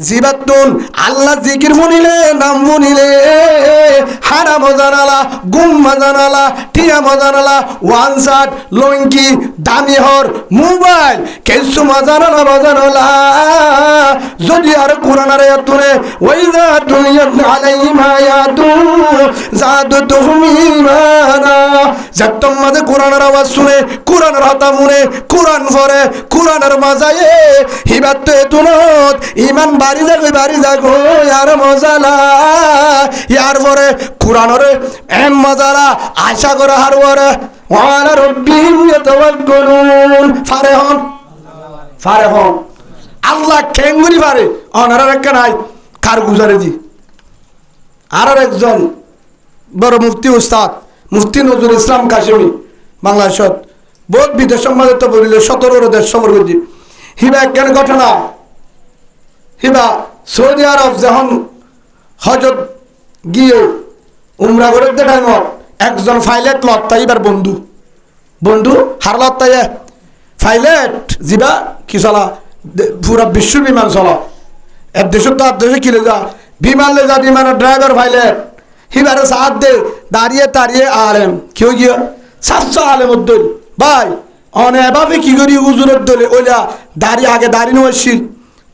জিবাতুন আল্লাহ জিকির মুনিলে নাম মুনিলে হারাম জানালা গুম জানালা টিয়া জানালা ওয়ান শাট লঙ্কি দামি হর মোবাইল কিছু জানালা বাজানালা যদি আর কোরআনের আয়াতুরে ওয়াইযা তুলিয়াত আলাইহিম আয়াতু যাদাতুহুম ঈমানা যতম মাঝে কোরআনের আওয়াজ শুনে কোরআনের হাতা মুনে কোরআন পড়ে কোরআনের মাজায়ে হিবাত তুনত ঈমান বাড়ি যাগো ইয়ার মজালা ইয়ার পরে কোরআনের এম মজালা আশা করে হারওয়ারে ওয়ালা রাব্বিহিম ইয়াতাওয়াক্কালুন ফারে হন আল্লাহ কেঙ্গুরি পারে অনার একটা নাই কার গুজারে দি আর একজন বড় মুফতি উস্তাদ মুফতি নজরুল ইসলাম কাশিমি বাংলাদেশত বহুত বিদেশ সমাজে তো বলিল 17 দেশ সফর করছি হিবা একখান ঘটনা হিবা সৌদি আরব যখন হজত গিয়ে উমরা করে টাইমত একজন পাইলট লত্তাইবার বন্ধু হার লত্তাই পাইলট যিবা কি চলা পুরা বিশ্ব বিমান চলা এক দেশত তো আর দেশে কিলে যা বিমান লে যা বিমানের ড্রাইভার পাইলট হিবারে সাথ দে দাঁড়িয়ে আলেম কেউ গিয়ে 700 আলেম উদ্দল ভাই অনেভাবে কি করি হুজুরের দলে ওইলা দাঁড়িয়ে নয়ছিল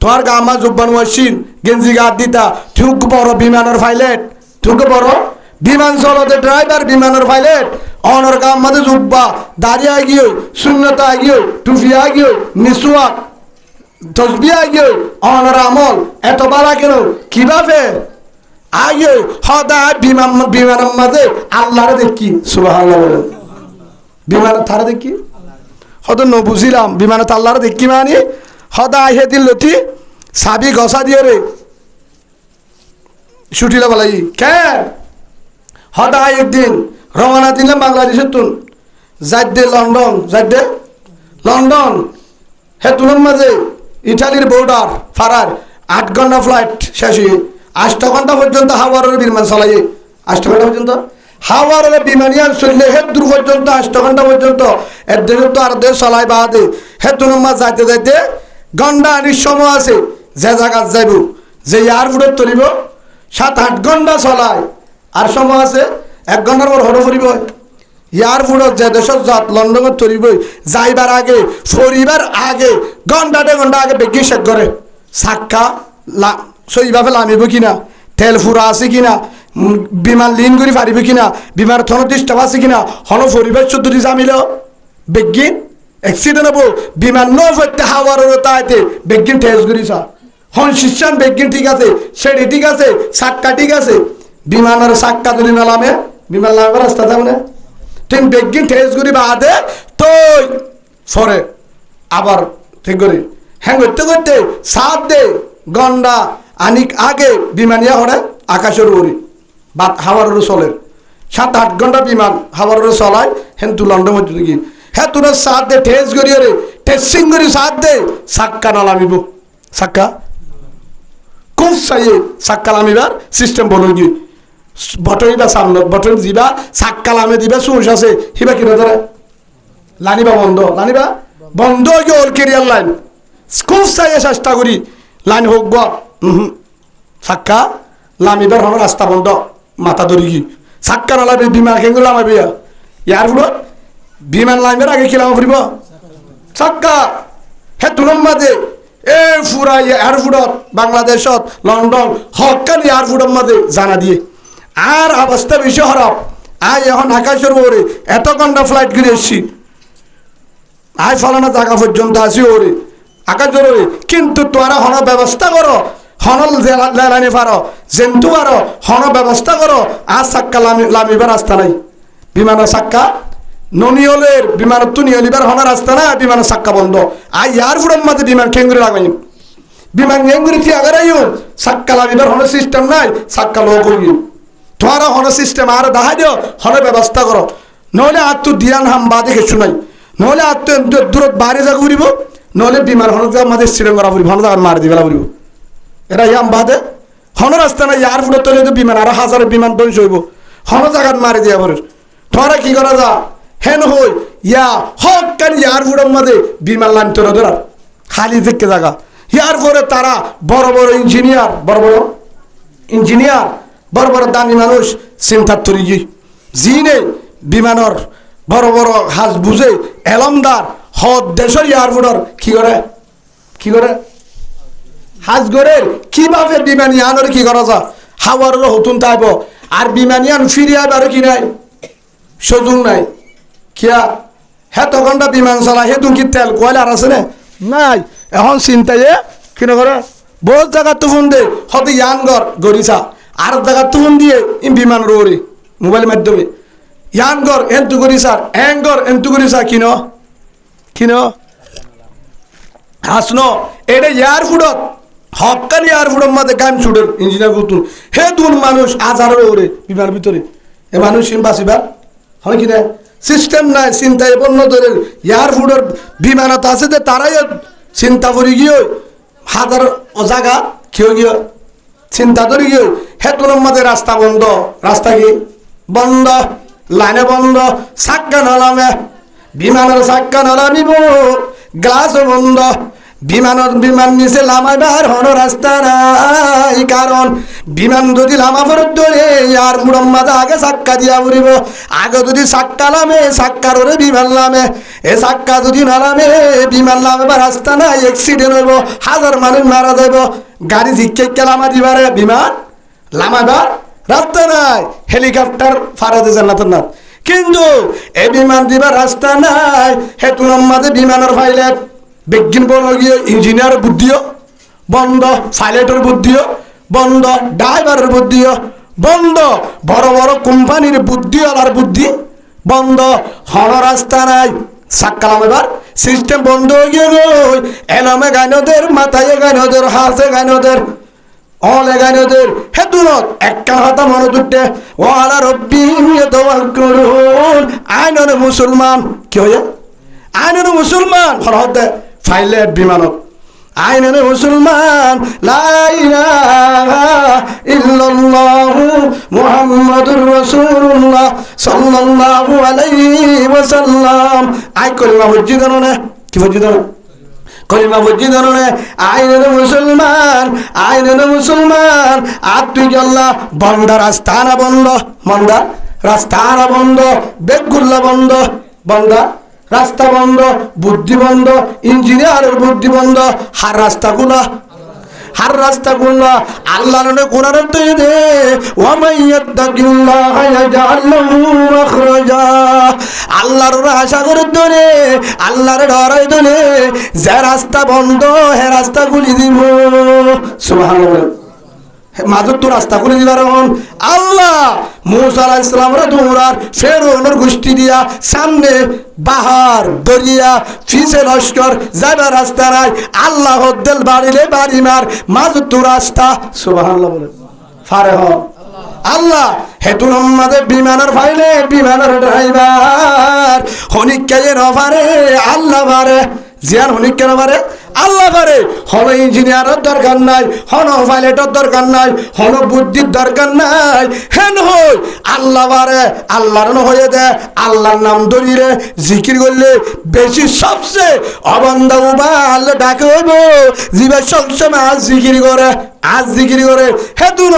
তোমার গামা জুব্বান নয়ছিল গেঞ্জি গাদ দিতা ঠুক বড় বিমানের পাইলট ঠুক বড় বিমান চলতে ড্রাইভার বিমানের পাইলট অনর গাম মাঝে জুব্বা দাঁড়িয়ে গিয়ে শূন্যতা গিয়ে টুফিয়া গিয়ে মিসওয়াক তসবিয়া গিয়ে অনর আমল এত বালা কেন কিভাবে আগে সদায় বিমানের মাঝে আল্লাহরে দেখি সুবহানাল্লাহ বলেন বিমানের থারা দেখি হয়তো বুঝিলাম বিমানের আল্লাহরে দেখি মানে সদায় হে দিল লতি সাবি গসা দিয়ে রে ছুটিলা বলাই কে সদায় একদিন রওনা দিলাম বাংলাদেশের তুন যাইদে লন্ডন হে তুলের মাঝে ইটালির বর্ডার ফারার 8 ঘন্টা ফ্লাইট শেষ হয়ে 8 ঘন্টা পর্যন্ত হাওয়ারের বিমান চালাইয়ে 8 ঘন্টা পর্যন্ত হাওয়ারের বিমানিয়ান চললে হে দূর পর্যন্ত 8 ঘন্টা পর্যন্ত এর দেশ তো আর দেশ চলাই বাদে হে তুলের মাঝ যাইতে ঘন্টা আনির সময় আছে যে জায়গা যাইব যে এয়ারপোর্টে তুলিব 7-8 ঘন্টা চলায় আর সময় আছে 1 ঘন্টার পর হরো ফুরিব এয়ারপোর্টত যে দেশত যাত লন্ডনত তুলিব যাইবার আগে ফরিবার আগে ঘন্টা আগে বেগি শেষ করে সাক্কা সইভাবে লামিব কিনা তেল ফুরা আছে কিনা বিমান লিন করে পারিব কিনা বিমার থন ডিস্টার্ব আছে কিনা হন ফরিবার চৌধুরী জামিল বেগিন অ্যাক্সিডেন্ট হবো বিমান নফতে হাওয়ার তাইতে বেগিন ঠেস করিছা হন শিষ্যান বেগিন ঠিক আছে সেটি ঠিক আছে সাক্কা ঠিক আছে বিমানের সাক্কা যদি নালামে বিমান লাগাবার রাস্তা যাবে না ঠিক বেগিন ঠেস করি বাদে তৈ সরে আবার ঠিক করি হ্যাঁ করতে সাত দে গন্ডা আনিক আগে বিমানিয়া হরে আকাশের উড়ি বা হাওয়ার চলের 7-8 ঘন্টা বিমান হাওয়ার চলায় হেন তু লন্ডন মধ্যে কি হ্যাঁ তোরা সাত দে ঠেস করি রে টেস্টিং করি সাত দে সাক্কা নালামিব সাক্কা খুব চাইয়ে সাক্কা নামিবার সিস্টেম বলুন কি বটন বা সামনে বটন দিবা সাক্কা লামে দিবা সুস আছে হিবা কিনা ধরে লানিবা বন্ধ কি ওর কেরিয়ার লাইন খুব চাইয়ে চেষ্টা করি লাইন হোক গ সাক্কা লামিবার হন রাস্তা বন্ধ মাথা ধরি কি সাক্কা নালাবি বিমান কেঙ্গুলো লামাবি এয়ারপোর্ট বিমান লাইনের আগে কিলাম ফুরিব সাক্কা হে তুলম মাঝে এ ফুরা এয়ারপোর্টত বাংলাদেশত লন্ডন হকান এয়ারপোর্টের মাঝে জানা দিয়ে আর অবস্থা বেশি খারাপ আজ এখন আকাশের ওরে এত ঘন্টা ফ্লাইট করে এসছি আজ ফলানা জায়গা পর্যন্ত আসি ওরে আকাশের ওরে কিন্তু তোরা হন ব্যবস্থা করো হনল লেলানি পারো জেন্তু পারো হন ব্যবস্থা করো আর সাক্কা লামিবার রাস্তা নাই বিমানের সাক্কা ননিয়লের বিমানত তো নিয়লিবার হন রাস্তা না বিমানের সাক্কা বন্ধ আর এয়ারপোর্টের মাঝে বিমান কেঙ্গুরি লাগাই বিমান কেঙ্গুরি ঠিক আগারাইও সাক্কা লামিবার হন সিস্টেম নাই সাক্কা লো করি তোরা হন সিস্টেম আর দেখা দিও হন ব্যবস্থা করো নহলে আর তো দিয়ান হাম বাদে কিছু নাই নহলে আর তো দূরত বাইরে যা ঘুরিব নহলে বিমান হন মাঝে সিলেন করা ফুরিব হন জায়গা মারি দিবেলা ফুরিব এরা ইয়াম বাদে হন রাস্তা নাই এয়ারপোর্টত তো বিমান আর হাজার বিমান দন সইব হন জায়গাত মারি দিয়া পরে তোরা কি করা যা হেন হই ইয়া হক কান এয়ারপোর্টের মাঝে বিমান লাইন তোরা ধরা খালি দেখতে জায়গা ইয়ার পরে তারা বড় বড় ইঞ্জিনিয়ার, বড় বড় দামি মানুষ চিন্তার তরি জিনে বিমানর বড় বড় হাজ বুঝে এলমদার হদ দেশের এয়ারপোর্টর কি করে হাজ গরের কিভাবে বিমানিয়ানোর কি করা যা হাওয়ার হতুন তাইব আর বিমানিয়ান ফিরিয়ে আবার কি নাই সুযোগ নাই কিয়া হ্যাঁ তখনটা বিমান চলা হে তুমি কি তেল কয়লার আছে না নাই এখন চিন্তায় কিনে করে বহুত জায়গা তুফুন দে হতে ইয়ানগর গরিছা আর জায়গা তুফুন দিয়ে বিমান রোরে মোবাইলের মাধ্যমে ইয়ানগর এন্তু গরিছার এঙ্গর এন্তু গরিছা কিন হাসনো এটা এয়ারপোর্টত হকানি এয়ারপোর্টের মাঝে গান ছুটের ইঞ্জিনিয়ার গুতুন হে দুন মানুষ হাজারের ওরে বিমানের ভিতরে এ মানুষ বাঁচিবার হয় কিনা সিস্টেম নাই চিন্তায় বন্য ধরে এয়ারপোর্টের বিমানত আছে যে তারাই চিন্তা করে গিয়ে হাজার জায়গা কেউ গিয়ে চিন্তা করে গিয়ে হেতুনের মাঝে রাস্তা বন্ধ রাস্তা কি বন্ধ লাইনে বন্ধ চাক্কা নলামে বিমানের চাক্কা নলামিব গ্লাসও বন্ধ বিমান নিচে লামাইবার হন রাস্তা নাই কারণ বিমান যদি লামা ফেরত ধরে আর মুড়ম মাঝে আগে চাক্কা দিয়া উড়িব আগে যদি চাক্কা লামে চাক্কার ওরে বিমান লামে এ চাক্কা যদি নালামে বিমান লামে বা রাস্তা নাই অ্যাক্সিডেন্ট হইব হাজার মানুষ মারা যাইব গাড়ি ঝিকে লামা দিবারে বিমান লামাইবার রাস্তা নাই হেলিকপ্টার ফারাতে জান্নাতের না কিন্তু এ বিমান দিবার রাস্তা নাই হেতুনের মাঝে বিমানের পাইলট বিজ্ঞান বলো গিয়ে ইঞ্জিনিয়ার বুদ্ধিও বন্ধ পাইলটের বুদ্ধিও বন্ধ ড্রাইভারের বুদ্ধিও বন্ধ বড় বড় কোম্পানির বুদ্ধিওয়ালার বুদ্ধি বন্ধ হন রাস্তা নাই সাক্কালাম এবার সিস্টেম বন্ধ হয়ে গিয়ে এলামে গাইনদের মাথায় গাইনদের হাসে গাইনদের অলে গাইনদের হেতুনত একটা হাতা মনে দুটে ওয়ালা রব্বি ইয়াতাওয়াক্কালুন আইনের মুসলমান কি হয়ে আইনের মুসলমান হরহতে পাইলট বিমানত আইনের মুসলমান লা ইলাহা ইল্লাল্লাহু মুহাম্মাদুর রাসূলুল্লাহ সাল্লাল্লাহু আলাইহি ওয়াসাল্লাম আই কলিমা বুঝি জানো কি বুঝি জানো কলিমা বুঝি জানো আইনের মুসলমান আর তুই আল্লাহ বন্ধ রাস্তা না বন্ধ বেগুল্লা বন্ধ রাস্তা বন্ধ বুদ্ধি বন্ধ ইঞ্জিনিয়ারের বুদ্ধি বন্ধ হার রাস্তাগুলো আল্লাহ কোরআন দে ওয়া মাইয়াত্তাকিল্লাহা ইয়াজআল লাহু মাখরাজা আল্লাহর আশা করে ধরে আল্লাহর ডরাই ধরে যে রাস্তা বন্ধ হে রাস্তা খুলে দিব সুবহানাল্লাহ মাজুর তো রাস্তা খুলে দিবার আল্লাহ মুসা আলাইহিস সালামের দৌড়ার ফেরৌনের গোষ্ঠী দিয়া সামনে বাহার দরিয়া ফিসে লস্কর যাবার রাস্তা নাই আল্লাহ দিল বাড়িলে বাড়ি মার মাজুর তো রাস্তা সুবহানাল্লাহ বলে ফারে হ আল্লাহ হেতুন আমাদের বিমানের ফাইলে বিমানের ড্রাইভার হনিকে ন পারে আল্লাহ পারে জিয়ান হনিক কেন পারে আল্লাহ পারে হন ইঞ্জিনিয়ারের দরকার নাই হন পাইলটের দরকার নাই হন বুদ্ধির দরকার নাই হেন হই আল্লাহ পারে আল্লাহর হয়ে দে আল্লাহর নাম ধরিরে জিকির করলে বেশি সবচেয়ে অবন্ধ উবা আল্লাহ ডাকে হইব জিবে সবসময় আজ জিকির করে হেতুন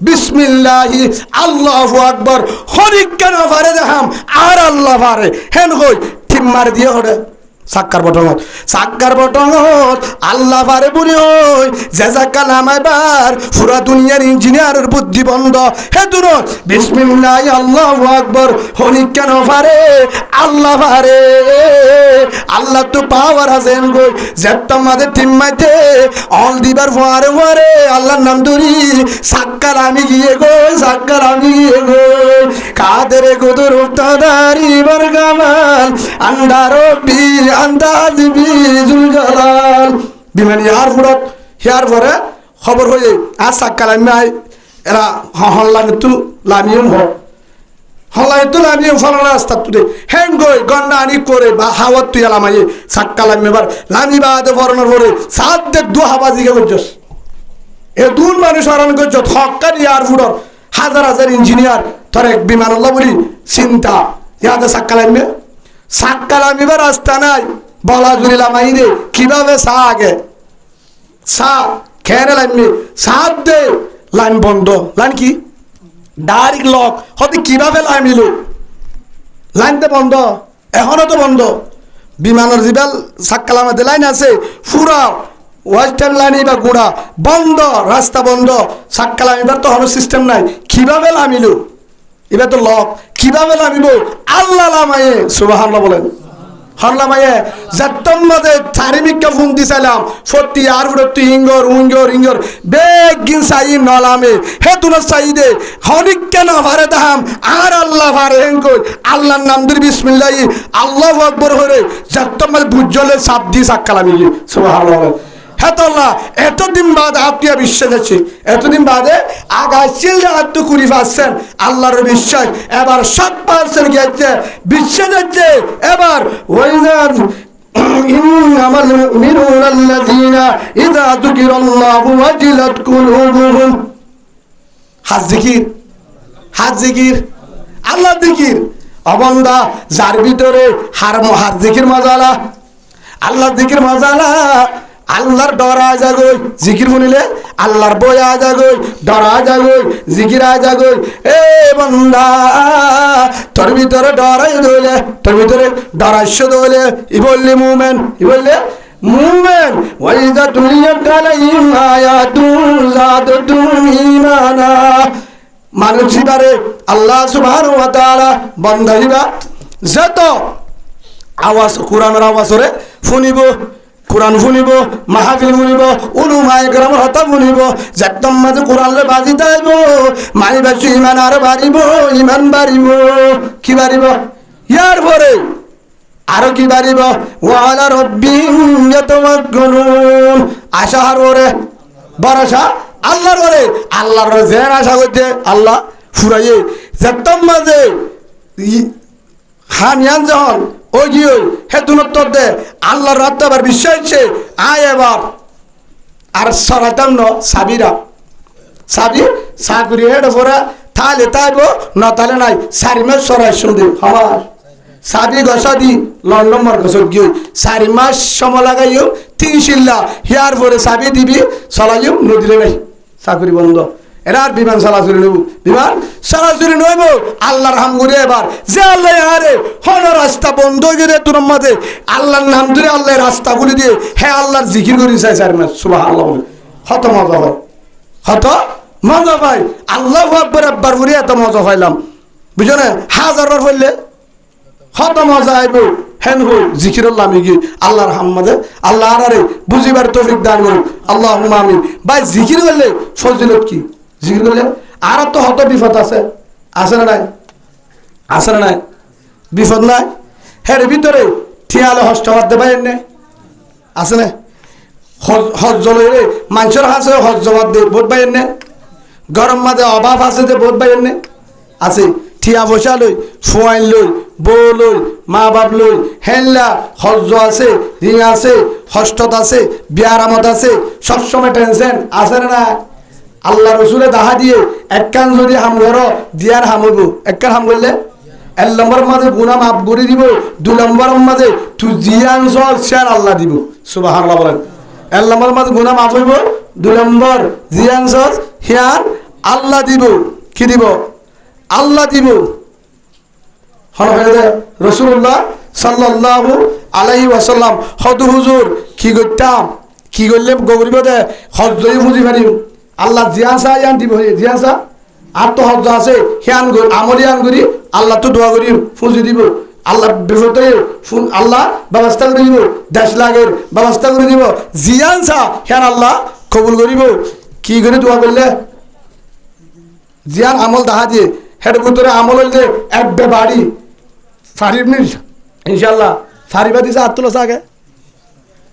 বিসমিল্লাহি আল্লাহু আকবার হনিক কেন পারে দেখাম আর আল্লাহ পারে হেন হই ঠিম্মার দিয়ে হরে সাক্কার বটনত আল্লাহ পারে বলি ওই যে সাক্কাল আমাইবার পুরা দুনিয়ার ইঞ্জিনিয়ারের বুদ্ধি বন্ধ হেতুন বিসমিল্লাহ আল্লাহু আকবার হনিক কেন পারে আল্লাহ পারে আল্লাহ তো পাওয়ার আছেন গো যেটা আমাদের টিম্মাইতে অল দিবার ফোয়ারে আল্লাহর নাম ধরি সাক্কাল আমি গিয়ে গো কাদের গোদর উত্তাদারি বরগামাল আন্দারো বি আন্দাজ বিজুল জালাল বিমান এয়ারপোর্ট হিয়ার পরে খবর হয়ে আর সাক্কাল আমি এরা হল্লানি তু লামিয়ন ফলার রাস্তা তুলে হ্যাং গই গন্ডা আনি করে বা হাওয়াত তুই লামাই সাক্কাল আমি এবার লামি বাদে ফরনের পরে সাত দেখ দু হাবা জিগে করছস এ দুন মানুষ আরাম করছ হক্কার এয়ারপোর্টর হাজার ইঞ্জিনিয়ার তোর এক বিমান আল্লাহ বলি চিন্তা ইয়াদে সাক্কাল আমি বা রাস্তা নাই বলা জুড়ি লামাই রে কিভাবে আগে সা খেয়ে লাইন মে সাত দে লাইন বন্ধ লাইন কি ডাইরেক্ট লক হতে কিভাবে লাইন নিল লাইনতে বন্ধ এখনো তো বন্ধ বিমানের জিবাল সাক্কালামাতে লাইন আছে পুরা ওয়েস্টার্ন লাইন এবার গোড়া বন্ধ রাস্তা বন্ধ সাক্কালাম এবার তো হলো সিস্টেম নাই কিভাবে লামিল এবার তো লক কিভাবে লামিব আল্লাহ লামায়ে সুবহানাল্লাহ বলেন হল্লামায়ে যাত্তম মাঝে চারিমিককে ফোন দিছিলাম সত্যি আর উড়তি ইঙ্গর উঙ্গর ইঙ্গর বেগিন সাই নলামে হে তুনা সাইদে হনিক কেন ভারে দাম আর আল্লাহ ভারে হেঙ্কই আল্লাহর নাম দিয়ে বিসমিল্লাহ আল্লাহু আকবার হরে যাত্তম মাঝে বুঝলে সাপ দি সাক্কালামি সুবহানাল্লাহ হেতল্লাহ এতদিন বাদ আপনি বিশ্বাস আছে এতদিন বাদে আগাইছিল আত্ম কুড়ি পাচ্ছেন আল্লাহর বিশ্বাস এবার 7% গেছে বিশ্বাস আছে এবার ওয়াইজার ইন্নামাল মুমিনুনা আল্লাযীনা ইযা যুকিরাল্লাহু ওয়াজিলাত কুলুবুহুম হাজ জিকির আল্লাহ জিকির অবন্দা যার ভিতরে হার জিকির মজালা আল্লাহ জিকির মজালা আল্লাহর ডরা জাগই জিকির শুনিলে আল্লাহর বয়া জাগই ডরা জাগই জিকির জাগই এ বান্দা তোর ভিতরে ডরাই দইলে তোর ভিতরে ডরাইশ দইলে ই বললি মুমিন ই বললে মুমিন ওয়াইদা তুলিয়াত আলাইহিম আয়াতুন যাদাতুম ঈমানা মানুষ হিবারে আল্লাহ সুবহানাহু ওয়া তাআলা বান্দা হিবা যত আওয়াজ কোরআনের আওয়াজরে শুনিব কোরআন শুনিব মাহফিল শুনিব উলুমায়ে কেরামের কথা শুনিব একদম মাঝে কোরআনলে বাজি যাইব মানি বাসু ইমান আর বাড়িব ইমান বাড়িব কি বাড়িব ইয়ার পরে আরো কি বাড়িব ওয়ালা রাব্বিহিম ইয়াতাওয়াক্কালুন আশা হার ওরে ভরসা আল্লাহর ওরে আল্লাহর জেন আশা করতে আল্লাহ ফুরাইয়ে একদম মাঝে হানিয়ান যখন ও গিয়ে হে তুনত্তর দে আল্লাহর রাত আবার বিশ্বাসছে আয় এবার আর সরাতাম ন সাবিরা সাবি সাকুরি হেড ফোরা তাহলে তাইব না তাহলে নাই 4 মাস সরাই শুনতে আমার সাবি গসা দি লন্ডন মার গসক গিয়ে 4 মাস সময় লাগাইও 30 হিয়ার পরে সাবি দিবি চলাইও নদীরে নাই চাকরি বন্ধ এরা আর বিমান চলাচলি নব বিমান চলাচলি নইব আল্লাহর হাম করে এবার যে আল্লাহ আরে হন রাস্তা বন্ধ করে তোর মাঝে আল্লাহর নাম ধরে আল্লাহর রাস্তা বলে দিয়ে হে আল্লাহর জিকির করি চাই 4 মাস সুবহানাল্লাহ কত মজা হয় কত মজা পাই আল্লাহু আকবার একবার করে এত মজা পাইলাম বুঝো না হাজারবার পড়লে কত মজা আইব হেন হই জিকিরুল্লাহ আমি কি আল্লাহর হামদে আল্লাহ আরে বুঝিবার তৌফিক দান করুন আল্লাহুম্মা আমিন ভাই জিকির করলে ফজিলত কি জিকির করলে আর তো হত বিপদ আছে না নাই আছে না নাই বিপদ নাই হের ভিতরে ঠিয়ালে হস্ত করতে পারেন না আছে না হজ জলে মানুষের হাসে হজ জবাব দে বোধ পাইেন না গরম মাঝে অভাব আছে যে বোধ পাইেন না আছে ঠিয়া বসা লই সোয়াইন লই বউ লই মা বাপ লই হেল্লা হজ আছে রিং আছে হস্তত আছে বিয়ারামত আছে সবসময় টেনশন আছে না আল্লাহ রসুলে দাহা দিয়ে এক কান যদি হাম করো দিয়ার হামব এক কান হাম করলে 1 নম্বর মাঝে গুনাহ মাফ করে দিব 2 নম্বর মাঝে তুই জিয়ান সর আল্লাহ দিব সুবহানাল্লাহ বলেন 1 নম্বর মাঝে গুনাহ মাফ হইব 2 নম্বর জিয়ান সর হিয়ান আল্লাহ দিব কি দিব আল্লাহ দিব রাসূলুল্লাহ সাল্লাল্লাহু আলাইহি ওয়াসাল্লাম হদ হুজুর কি করতাম কি করলে গরিব দে হজ জয় বুঝি পারিম আল্লাহ জিয়াসা ইয়ান দিব জিয়াসা আর তো হজ আছে হিয়ান আমলিয়ান করি আল্লাহ তো দোয়া করি ফুজি দিব আল্লাহ বিপদে আল্লাহ ব্যবস্থা করে দিব 10 লাখের ব্যবস্থা করে দিব জিয়াসা হিয়ান আল্লাহ কবুল করিব কি করে দোয়া করলে জিয়ান আমল দাহা দিয়ে হেড ভিতরে আমল হইলে একবে বাড়ি ফারিব নি ইনশাআল্লাহ ফারিবা দিছে আত্মলা সাগে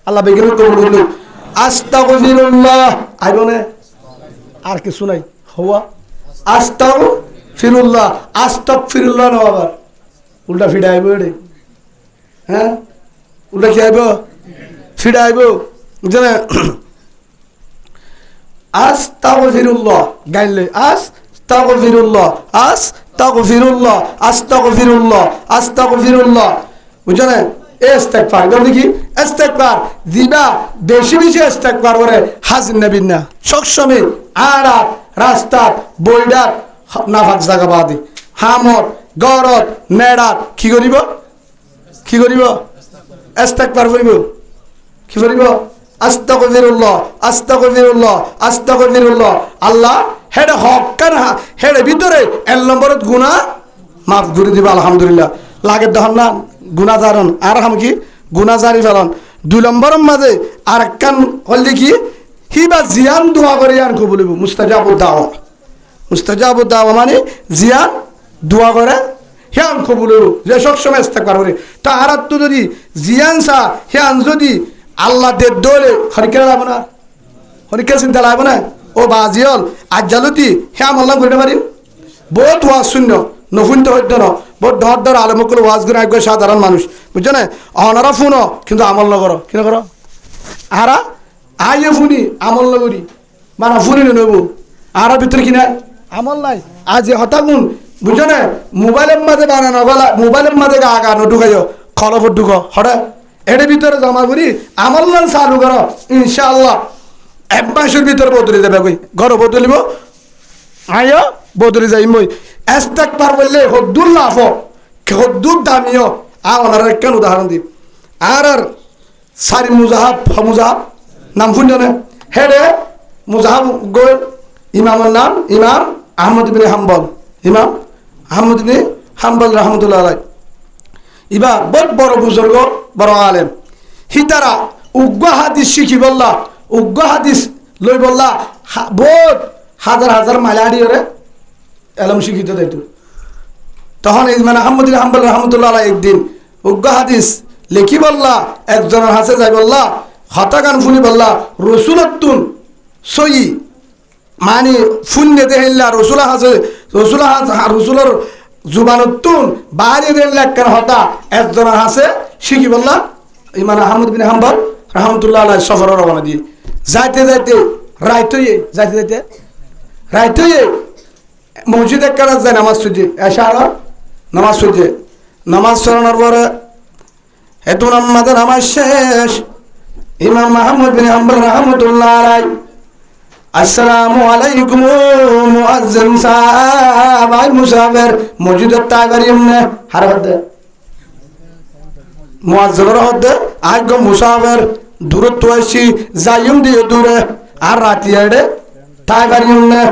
আল্লাহ বেগিন কবুল করল আস্তাগফিরুল্লাহ আইবনে আর কিছু নাই হওয়া আস্তাগফিরুল্লাহ না আবার উল্টা ফিডা আইব রে হ্যাঁ উল্টা কি আইব ফিডা আইব জানে আস্তাগফিরুল্লাহ গাইলে আস্তাগফিরুল্লাহ বুঝছেন ইস্তেগফার কর দেখি ইস্তেগফার দিবা বেশি বেশি ইস্তেগফার করে হাজির নবীন না সবসময় আড়াত রাস্তা বইডার নাফাক জায়গা বাদি হামত গরত মেড়াত কি করিব ইস্তেগফার করিব কি করিব আস্তাগফিরুল্লাহ আস্তাগফিরুল্লাহ আস্তাগফিরুল্লাহ আল্লাহ হেডে হকান হেডে ভিতরে এক নম্বরত গুনাহ মাফ করে দিবা আলহামদুলিল্লাহ লাগে দহন না গুনাহ জারন আর হাম কি গুনাহ জারি ফেলন দুই নম্বরের মাঝে আর একখান হল কি হিবা জিয়ান দোয়া করে আর কবুলিব মুস্তাজাবুদ দাওয়া মানে জিয়ান দোয়া করে হিয়ান কবুলিব যে সবসময় ইস্তেগফার করে তা আর তো যদি জিয়ান সা হিয়ান যদি আল্লাহ দে দোলে হরিকে লাগবে না হরিকে চিন্তা লাগবে না ও বাজিয়ল আজ জালুতি হিয়াম আল্লাহ করতে পারি বহুত ওয়াজ শূন্য নফুনতে হইত না বহুত ধর ধর আলমকুল ওয়াজ করে আগে সাধারণ মানুষ বুঝছো না অনারা শুনো কিন্তু আমল না করো কিনা করো আরা আইয়ে শুনি আমল না করি মানে শুনি নেব আর ভিতরে কিনা আমল নাই আজ হতাগুন বুঝছো না মোবাইলের মাঝে বানানো গলা মোবাইলের মাঝে আগা ঢুকাইও খলফত ঢুকো হঠাৎ এর ভিতরে জমা করি আমল নাম চালু করো ইনশাআল্লাহ এক মাসের ভিতরে বদলে যাবে কই ঘর বদলিব আয়ো বদলে যাই মই ইস্তেগফার বললে হদ্দুর লাভ হদ্দুর দামিও ওনার কেন উদাহরণ দিই আর সারি মুজাহাব নাম শুনছো না হেডে মুজাহাব গো ইমামের নাম ইমাম আহমদ ইবনে হাম্বল ইমাম আহমদ ইবনে হাম্বল রহমতুল্লাহ আলাইহি ইবা বহুত বড় বুজুর্গ বড় আলেম হিতারা উগ্র হাদিস শিখি বললা উগ্র হাদিস লই বললা বহুত হাজার হাজার মাইলাড়ি ওরে এলম শিখিত দিত তখন এই মানে আহমদ হাম্বল রহমতুল্লাহ আলাইহি একদিন উগ্র হাদিস লিখি বললা একজনের হাতে যাই বললা হতাগান ফুনি বললা রসুলতুন সই মানে ফুন দেতে হেল্লা রসুলের জুবানুত্তুন বাইরে দেন লেখার হতা একজনের হাসে শিখি বললা ইমাম আহমদ বিন হাম্বল রহমতুল্লাহ আলাইহি সফর রওনা দিয়ে যাইতে রাইতে মসজিদ একখানা যায় নামাজ সুজি এশার নামাজ সুজি নামাজ সরানোর পরে হেতু নামাজের নামাজ শেষ ইমাম আহমদ বিন হাম্বল রহমতুল্লাহ আলাইহি আসসালামু আলাইকুম মুআজ্জিন সাহেব আই মুসাফির মসজিদের তাইবারি এমনে হারবদে মুআজ্জিনের হদে আগ মুসাফির দূরত্ব আসি যাইম দিয়ে দূরে আর রাতি এডে তাইবারি এমনে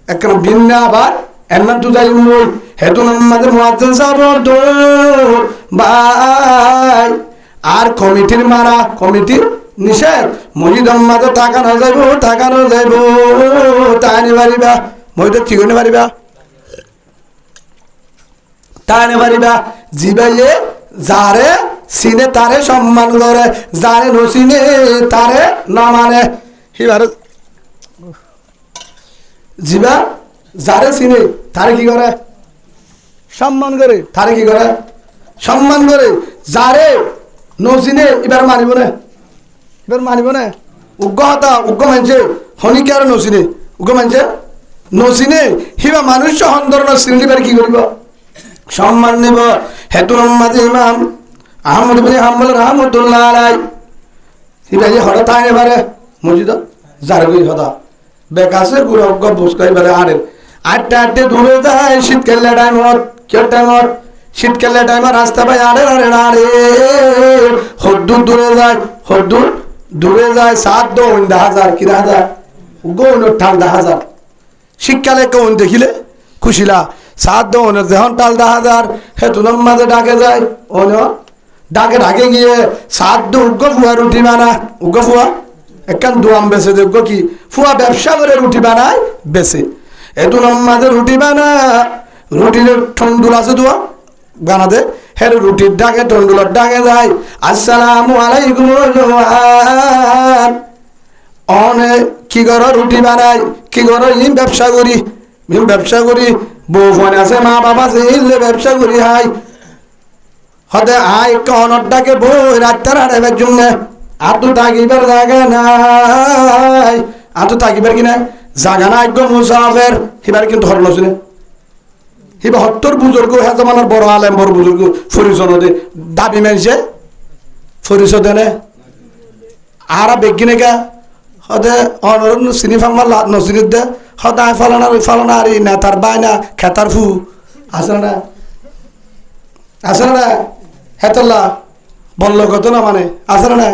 একরা বিন্না আবার এন্না তো যাইম মই হেতু আমাদের মুআজ্জিন সাহেব ভাই আর কমিটির মারা কমিটির নিষেধ মসজিদের মাঝে তাকানো যাইব তাইনি পারিবা মসজিদ কি করতে পারিবা তাইনি পারিবা জিবাইয়ে যারে চিনে তারে সম্মান করে যারে নচিনে তারে না মানে সিবার জিবা যারে চিনে তারে কি করে সম্মান করে তারে কি করে সম্মান করে যারে নচিনে এবার মানিব না এবার মানিব না উগ্র হতা উগ্র মানছে হনিকে আর নচিনে উগ্র মানছে নচিনে সিবা মানুষ সন্দর্ণ চিনলিবার কি করিব সম্মান নিব হেতুর মাঝে ইমাম আহমদ বিন হাম্বল রহমতুল্লাহ আলাইহি সিবা যে হঠাৎ আইনে পারে মসজিদ যার গই হতা বেকাসের গুরু অজ্ঞ বুঝকাই পারে আটটা দূরে যায় শীতকালে টাইমত কেউ টাইমত শীতকালে টাইমত রাস্তা পাই আড়ে হদ্দুর দূরে যায় 7,000 কি হাজার গৌন ঠান্ডা হাজার শীতকালে কৌন দেখিলে খুশিলা 7,000 যখন টালদা হাজার হেতুনম মাঝে ডাকে যায় অন ডাকে গিয়ে 7 উগ্র ফুয়া রুটি বানায় উগ্র ফুয়া একখান দোয়াম বেছে যোগ্য কি ফুয়া ব্যবসা করে রুটি বানায় বেছে হেতুনম মাঝে রুটি বানায় রুটির ঠন্ডুল আছে দোয়া বানাতে হের রুটির ডাকে টন্ডুলার ডাকে যায় আসসালামু আলাইকুম অনে কি করো রুটি বানাই কি করো ইম ব্যবসা করি বউ ফোন আছে মা বাবা আছে ইলে ব্যবসা করি হাই হতে আই কনর ডাকে বই রাত্তার হারাইবার জন্য আতু থাকিবার জায়গা নাই আতু থাকিবার কি নাই জায়গা নাই গো মুসাফির হিবার কিন্তু হরল শুনে হিবা 70 বুজুর্গ হে জমানার বড় আলেম বড় বুজুর্গ ফরিজনদে দাবি মানছে ফরিজদনে আরা বেগিনেকা হদে অনরন সিনিফাঙ্গাল নসিনিদে হদা ফালানা আর নেতার বাইনা খেতার ফু আসে না হেতল্লা বলল কত না মানে আসে না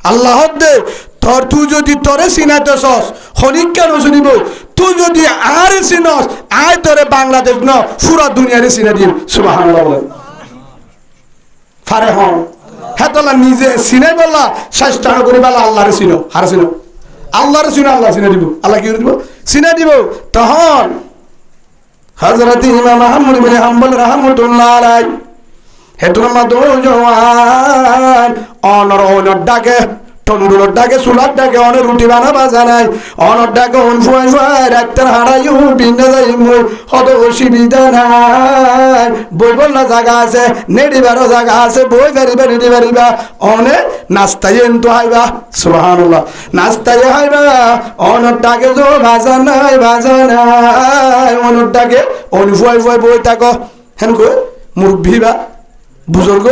আল্লাহ দে তোর তুই যদি তোরে চিনাইতে সস হনিক কেন শুনিব তুই যদি আর চিনস আয় তোরে বাংলাদেশ ন পুরা দুনিয়ারে চিনা দিম সুবহানাল্লাহ বলে ফারে হন হেতলা নিজে চিনাই বললা চেষ্টা করি বলা আল্লাহরে চিনো হারে চিনো আল্লাহরে চিনো আল্লাহ চিনা দিব আল্লাহ কি দিব চিনা দিব তখন হযরত ইমাম আহমদ ইবনে হাম্বল রাহমাতুল্লাহ আলাইহি হেতুর মাদুর জওয়ান অনর ডাকে টন্ডুলোর ডাকে সুলার ডাকে অনেক রুটি বানাবা জানাই অনর ডাকে ফুয়াই ফুয়াই রাখতেন হারাইও বিন্দে যাই মই হত অসুবিধা নাই বই বললা জায়গা আছে নেড়িবারও জায়গা আছে বই বেরিবা নেড়ি বেরিবা অনে নাস্তাই এনতো হাইবা সুবহানাল্লাহ নাস্তাই হাইবা অনর ডাকে জো ভাজা নাই অনর ডাকে অন ফুয়াই ফুয়াই বই থাকো হেন কই মুরব্বীবা বুজুর্গ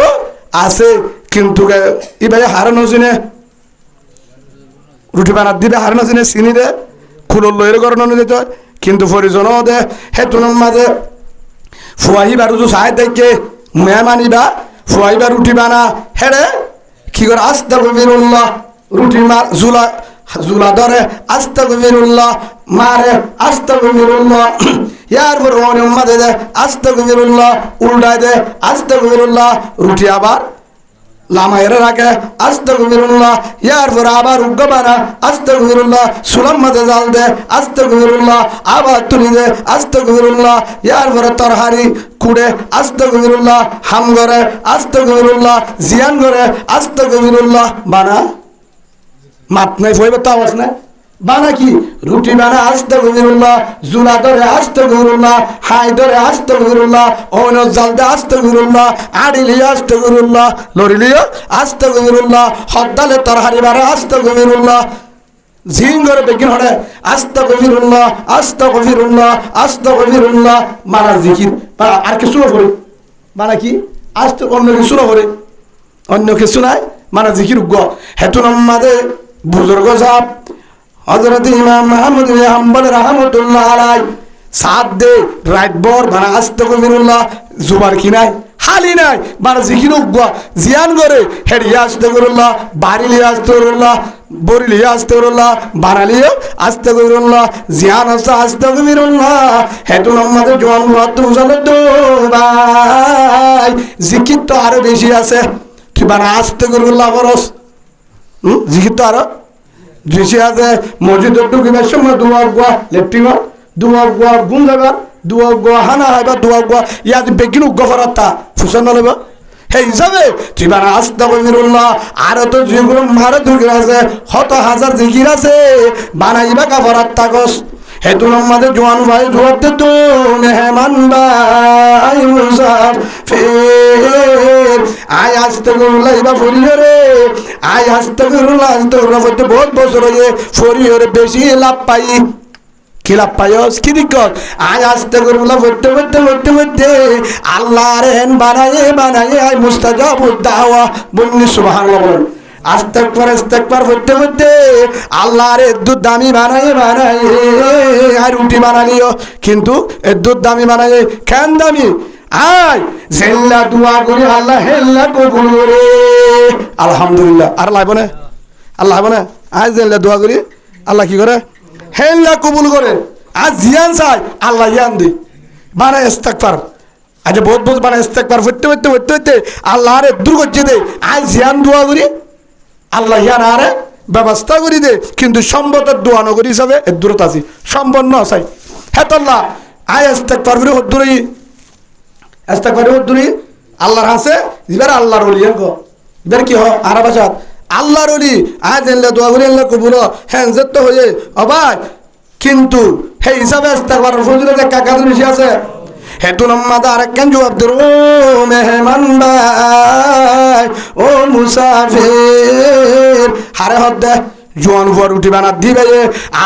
আছে কিন্তু ইবাই হারানো চিনে রুটি বানাত দিবে হারানো চিনে চিনি দে খুলর লইরে গরণ দিত কিন্তু পরিজন দে হেতুনের মাঝে ফুয়াইবার রুজু চাই দেখে মেহমানিবা ফুয়াইবার রুটি বানা হেরে কি করে আস্তাগফিরুল্লাহ রুটি মার জুলা ধরে আস্তাগফিরুল্লাহ মারে আস্তাগফিরুল্লাহ ইয়ার পর ওনের মাঝে দে আস্তাগফিরুল্লাহ উল্টায় দে আস্তাগফিরুল্লাহ রুটি আবার লামায়ের রাখে আস্তাগফিরুল্লাহ ইয়ার পর আবার উগ্গ বানা আস্তাগফিরুল্লাহ সুলাম মাঝে জাল দে আস্তাগফিরুল্লাহ আবার তুলি দে আস্তাগফিরুল্লাহ ইয়ার পর তরহারি কুড়ে আস্তাগফিরুল্লাহ হাম করে আস্তাগফিরুল্লাহ জিয়ান করে আস্তাগফিরুল্লাহ বানা মাত নাই ফইবে তো আওয়াজ নাই বানা কি রুটি বানা আস্তাগফিরুল্লাহ জুলা ধরে আস্তাগফিরুল্লাহ হাই ধরে আস্তাগফিরুল্লাহ ওন জালদা আস্তাগফিরুল্লাহ আড়িলি আস্তাগফিরুল্লাহ লরিলিও আস্তাগফিরুল্লাহ হদ্দালে তরহারি বারা আস্তাগফিরুল্লাহ জিঙ্গরে বেগিন হরে আস্তাগফিরুল্লাহ আস্তাগফিরুল্লাহ আস্তাগফিরুল্লাহ মারা জিকির আর কিছু করে বানা কি আস্তে অন্য কিছু করে অন্য কিছু নাই মারা জিকির উগ্গ হেতু নামাদে বুজুর্গ সাহেব হযরত ইমাম আহমদ ইবনে হাম্বল রাহমাতুল্লাহ আলাইহি সাত দে রাত ভর বানা আস্তাগফিরুল্লাহ জুবার কি নাই হালি নাই বানা জিকির উগ্গ জিয়ান করে হেড়িয়া আস্তাগফিরুল্লাহ বাড়িলি আস্তাগফিরুল্লাহ বরিলি আস্তাগফিরুল্লাহ বানালিও আস্তাগফিরুল্লাহ জিয়ান আস্তাগফিরুল্লাহ হেতু নামাজে জোয়ান মুরাদ উজালে তো ভাই জিকির তো আরো বেশি আছে কি বানা আস্তাগফিরুল্লাহ করস জিকির তো আরো বেশি আছে মসজিদ ঢুকিবার সময় দুয়া গুয়া লেফটিং দুয়া গুয়া গুম যাবার দুয়া গুয়া হানা হাইবা দুয়া গুয়া ইয়াদ বেগিন গফরাতা ফুসান লব হে হিসাবে তুই বানা আস্তাগফিরুল্লাহ আর তো যেগুলো মারে ঢুকে আছে কত হাজার জিকির আছে বানাইবা গফরাত তাকস হেতু আমাদের জওয়ান ভাই জবাব দে তো মেহমান ভাই মুসাফির আয় আস্তাগফিরুল্লাহ ইবা ফরিয়ে রে আয় আস্তাগফিরুল্লাহ বলতে বহুত বছর হয়ে ফরিয়ে বেশি লাভ পাই কি লাভ পাইস কি দিকত আয় আস্তাগফিরুল্লাহ বলতে আল্লাহর হেন বানায়ে আয় মুস্তাজাবুদ দাওয়া বলনি সুবহানাল্লাহ বলেন আস্তাগফার বলতে আল্লাহর দুধ দামি বানায়ে আর রুটি বানালিও কিন্তু দুধ দামি বানায়ে কেন দামি আয় জেল্লা দোয়া করি আল্লাহ হেল্লা কবুল করে আলহামদুলিল্লাহ আর লাগবে না আল্লাহ হবে না আয় জেল্লা দোয়া করি আল্লাহ কি করে হেল্লা কবুল করে আজ জিয়ান চাই আল্লাহ ইয়ান দি মানে ইস্তেগফার আজ বহুত মানে ইস্তেগফার হইতে আল্লাহ আরে দূর করছে দে আজ জিয়ান দোয়া করি আল্লাহ ইয়ান আরে ব্যবস্থা করি দে কিন্তু সম্বতের দোয়া নগরী হিসাবে এর দূরত আছি সম্পন্ন চাই হেতল্লাহ আয় ইস্তেগফার করে হদ্দুরি ইস্তেগফার হদ্দুরি আল্লাহর হাসে এবার আল্লাহর ওলি গো এবার কি হয় আরব ভাষাত আল্লাহর ওলি আজ এলে দোয়া করি আল্লাহ কবুল হ্যাঁ যেত হয়ে অবাক কিন্তু সেই হিসাবে ইস্তেগফার ফজিলত কাকার বেশি আছে হেতু নামাজ আরেকখান জবাব দে ও মেহমান ভাই ও মুসাফির হারে হদ্দে জোয়ান ভর উঠি বানা দিবে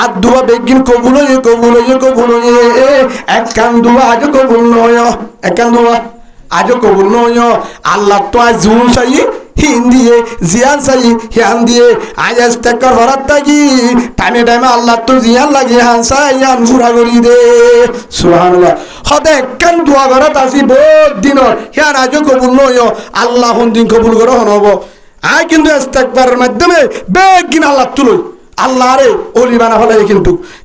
আদ দুয়া বেগিন কবুল হয়ে একখান দোয়া আজ কবুল নয়, একখান দোয়া আজ কবুল নয়। আল্লাহ তো আজ জুন চাই হিন দিয়ে, জিয়ান চাই হিয়ান দিয়ে, আজ ইস্তেগফার করার থাকি টাইমে টাইমে আল্লাহ তো জিয়ান লাগে হান চাই হান পুরা করি দে। সুবহানাল্লাহ। হতে একখান দোয়া করাত আছি বহুত দিনৰ হিয়ান আজ কবুল নয়। আল্লাহ কোন দিন কবুল করে হনব। আই কিন্তু ইস্তেগফারের মাধ্যমে বেগিন আল্লাহ তুলই আল্লাহ রে ওলি বানা হলে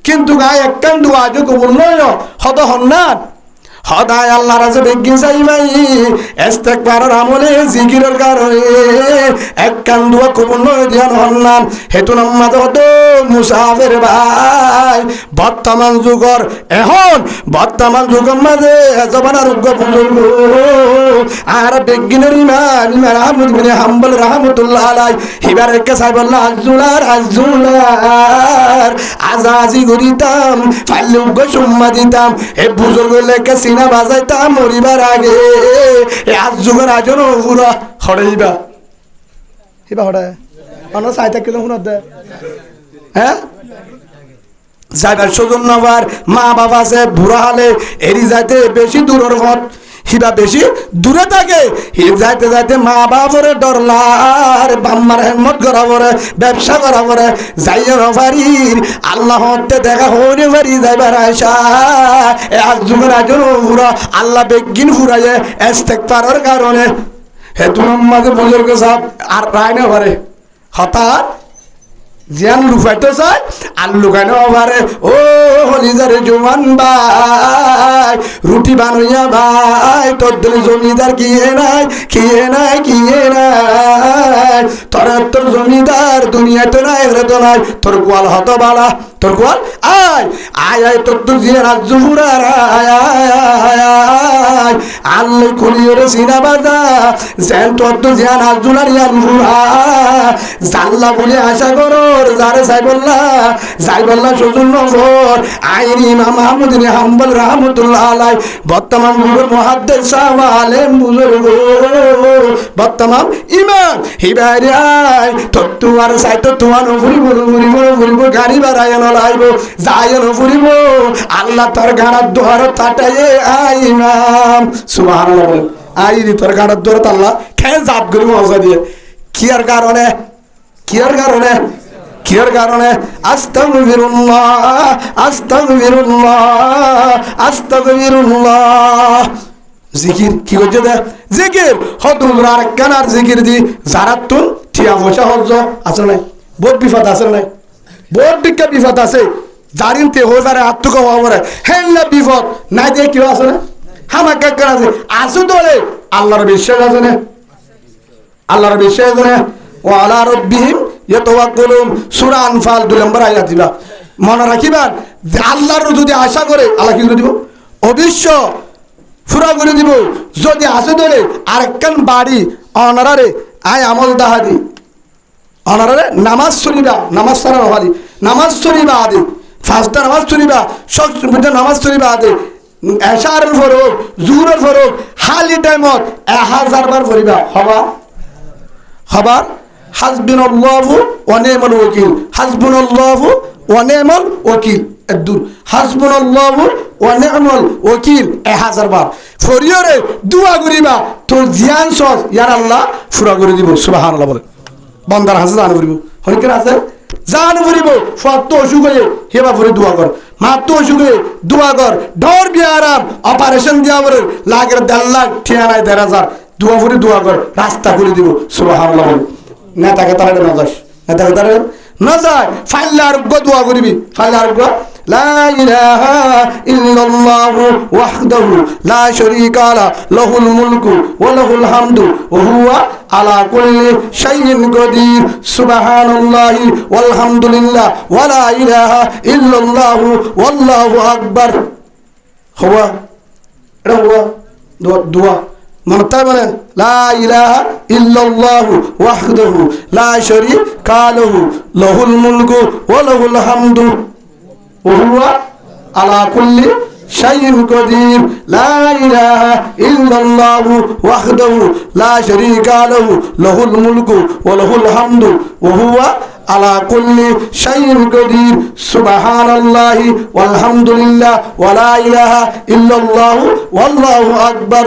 কিন্তু গায়ে একখান দোয়া আজ কবুল নয়। হত হন্নান সদায় আল্লাহ রাজে বেগিন চাই ভাই ইস্তেগফারের আমলে জিকিরের কারণে একখান দোয়া কবুল নয় ধ্যান হন্নান। হেতু নামাজ হতো মুসাফির ভাই বর্তমান যুগর এখন বর্তমান যুগের মাঝে জবানার উগ্র বুজুর্গ আর বেগিনের ইমাম ইমাম আহমদ বিন হাম্বল রাহমাতুল্লাহ আলাইহি হিবার একে চাই বললা আজুলার আজাজি গরিতাম ফাইলে উগ্র সুম্মা দিতাম এ বুজুর্গ লেকে সিনা বাজাইতাম মরিবার আগে এ আজ যুগের আজনও পুরা হড়াইবা হিবা হড়ায় অন্য 60 কিলো শুনত দে হ্যাঁ যাইবার সজন নবার মা বাবা আছে বুড়া হালে এরি যাইতে বেশি দূরের পথ হিবা বেশি দূরে থাকে যাইতে যাইতে মা বাপরে ডরলার বাম্মার হেমত করা পরে ব্যবসা করা পরে যাইও নপারির আল্লাহ হতে দেখা হইনে পারি যাইবার আশা আজ যুগের আজও পুরা আল্লাহ বেগিন ফুরাইয়ে ইস্তেগফারের কারণে হেতু মাঝে বুজুর্গ সাহেব আর রায় না পারে হঠাৎ জিয়ান লুকাইতে চাই আর লুকাইতে পারে ও হলিদারে জোয়ান ভাই রুটি বানাইয়া ভাই তোর দিল জমিদার কিয়ে নাই কিয়ে নাই কিয়ে নাই তোর জমিদার দুনিয়াতে নাই তো নাই তোর গোয়াল হত বালা তোর গোয়াল আয় আয় আয় তোর তো জিয়ান আজ জুহুরার আয় আল্লাহ খুলিয়ে সিনা বাজা যেন তোর তো জিয়ান আজ জুলার ইয়ান মুহা জাল্লা বলে আশা করো যারে যাই বললা সজুল নগর আইন ইমাম আহমদ বিন হাম্বল রাহমাতুল্লাহ আলাইহি বর্তমান যুগের মুহাদ্দিস সাহেব আলেম বুজুর্গ বর্তমান ইমাম হিবারি আই তত্তু আর সাইতো তুয়ান ফুরিব গাড়ি বাড়ায় না লাইব যায় না ফুরিব আল্লাহ তোর গানার দোয়ার তাটায়ে আই ইমাম সুবহানাল্লাহ আই রি তোর গানার দোয়ার আল্লাহ খেয়ে জাপ করি মজা দিয়ে কিয়ার কারণে কিয়ার কারণে আস্তাগফিরুল্লাহ জিকির কি করছে দে জিকির হতুল আর কানার জিকির দি জারাতুন ঠিয়া পয়সা হজ আছে নাই বহুত বিপদ আছে নাই বহুত দিকে বিপদ আছে জারিনতে হয়ে পারে আত্মক হওয়া পারে হেল্লা বিপদ নাই দিয়ে কেউ আছে না হামাকা কাজ আছে আসু দলে আল্লাহর বিশ্বাস আছে না আল্লাহর বিশ্বাস আছে না ওয়া আলা রাব্বিহিম ইয়াতাওয়াক্কালুন সূরা আনফাল 2 নম্বর আয়াত দিবা মনে রাখিবেন যে আল্লাহর যদি আশা করে আল্লাহ কি করে দিব অবশ্য পুরা করে দিব যদি আসে ধরে আরেকখান বাড়ি অনারারে আয় আমল দাহাদি অনারারে নামাজ শরীবা নামাজ সারা হলি নামাজ শরীবা আদি ফার্স্ট নামাজ শরীবা সব নামাজ শরীবা আদি এশারের ফরক জুহরের ফরক হালি টাইমত 1000 বার পড়িবা হবার হাসবুনাল্লাহু ওয়া নি'মাল ওয়াকিল হাসবুনাল্লাহু ওয়া নি'মাল ওয়াকিল একদূর হাসবুনাল্লাহু ওয়া নি'মাল ওয়াকিল 1000 বার ফরিয়রে দোয়া করিবা তোর জিয়ান সস ইয়া আল্লাহ পুরা করে দিব সুবহানাল্লাহ বলে বান্দার হাসে জান করিব হরিকের আছে জান করিব সত্য অসুখ হয়ে হেবা পরে দোয়া কর মাত্র অসুখ হয়ে দোয়া কর ডর বিয়ারাম অপারেশন দিয়া পরে লাগের 1.5 লাখ ঠিয়ানায় 1.500 দোয়া করে দোয়া কর রাস্তা করে দিব সুবহানাল্লাহ বলে নেতাকে তারা না যাস নেতাকে তারা না যায় ফাইলার দোয়া করিবি ফাইলার লা ইলাহা ইল্লাল্লাহু ওয়াহদাহু লা শারীকা লাহুল মুলকু ওয়া লাহুল হামদু ওয়া হুয়া আলা কুল্লি শাইইন কাদির সুবহানাল্লাহি ওয়াল হামদুলিল্লাহ ওয়া লা ইলাহা ইল্লাল্লাহু ওয়াল্লাহু আকবার হুয়া এটা হুয়া দোয়া মনতায় বলেন লা ইলাহা ইল্লাল্লাহু ওয়াহদাহু লা শারীকা লাহু লাহুল মুলকু ওয়া লাহুল হামদু ওয়া হুয়া আলা কুল্লি শাইইন কাদির লা ইলাহা ইল্লাল্লাহু ওয়াহদাহু লা শারীকা লাহু লাহুল মুলকু ওয়া লাহুল হামদু ওয়া হুয়া আলা কুল্লি শাইইন কাদির সুবহানাল্লাহি ওয়ালহামদুলিল্লাহ ওয়া লা ইলাহা ইল্লাল্লাহু ওয়াল্লাহু আকবার।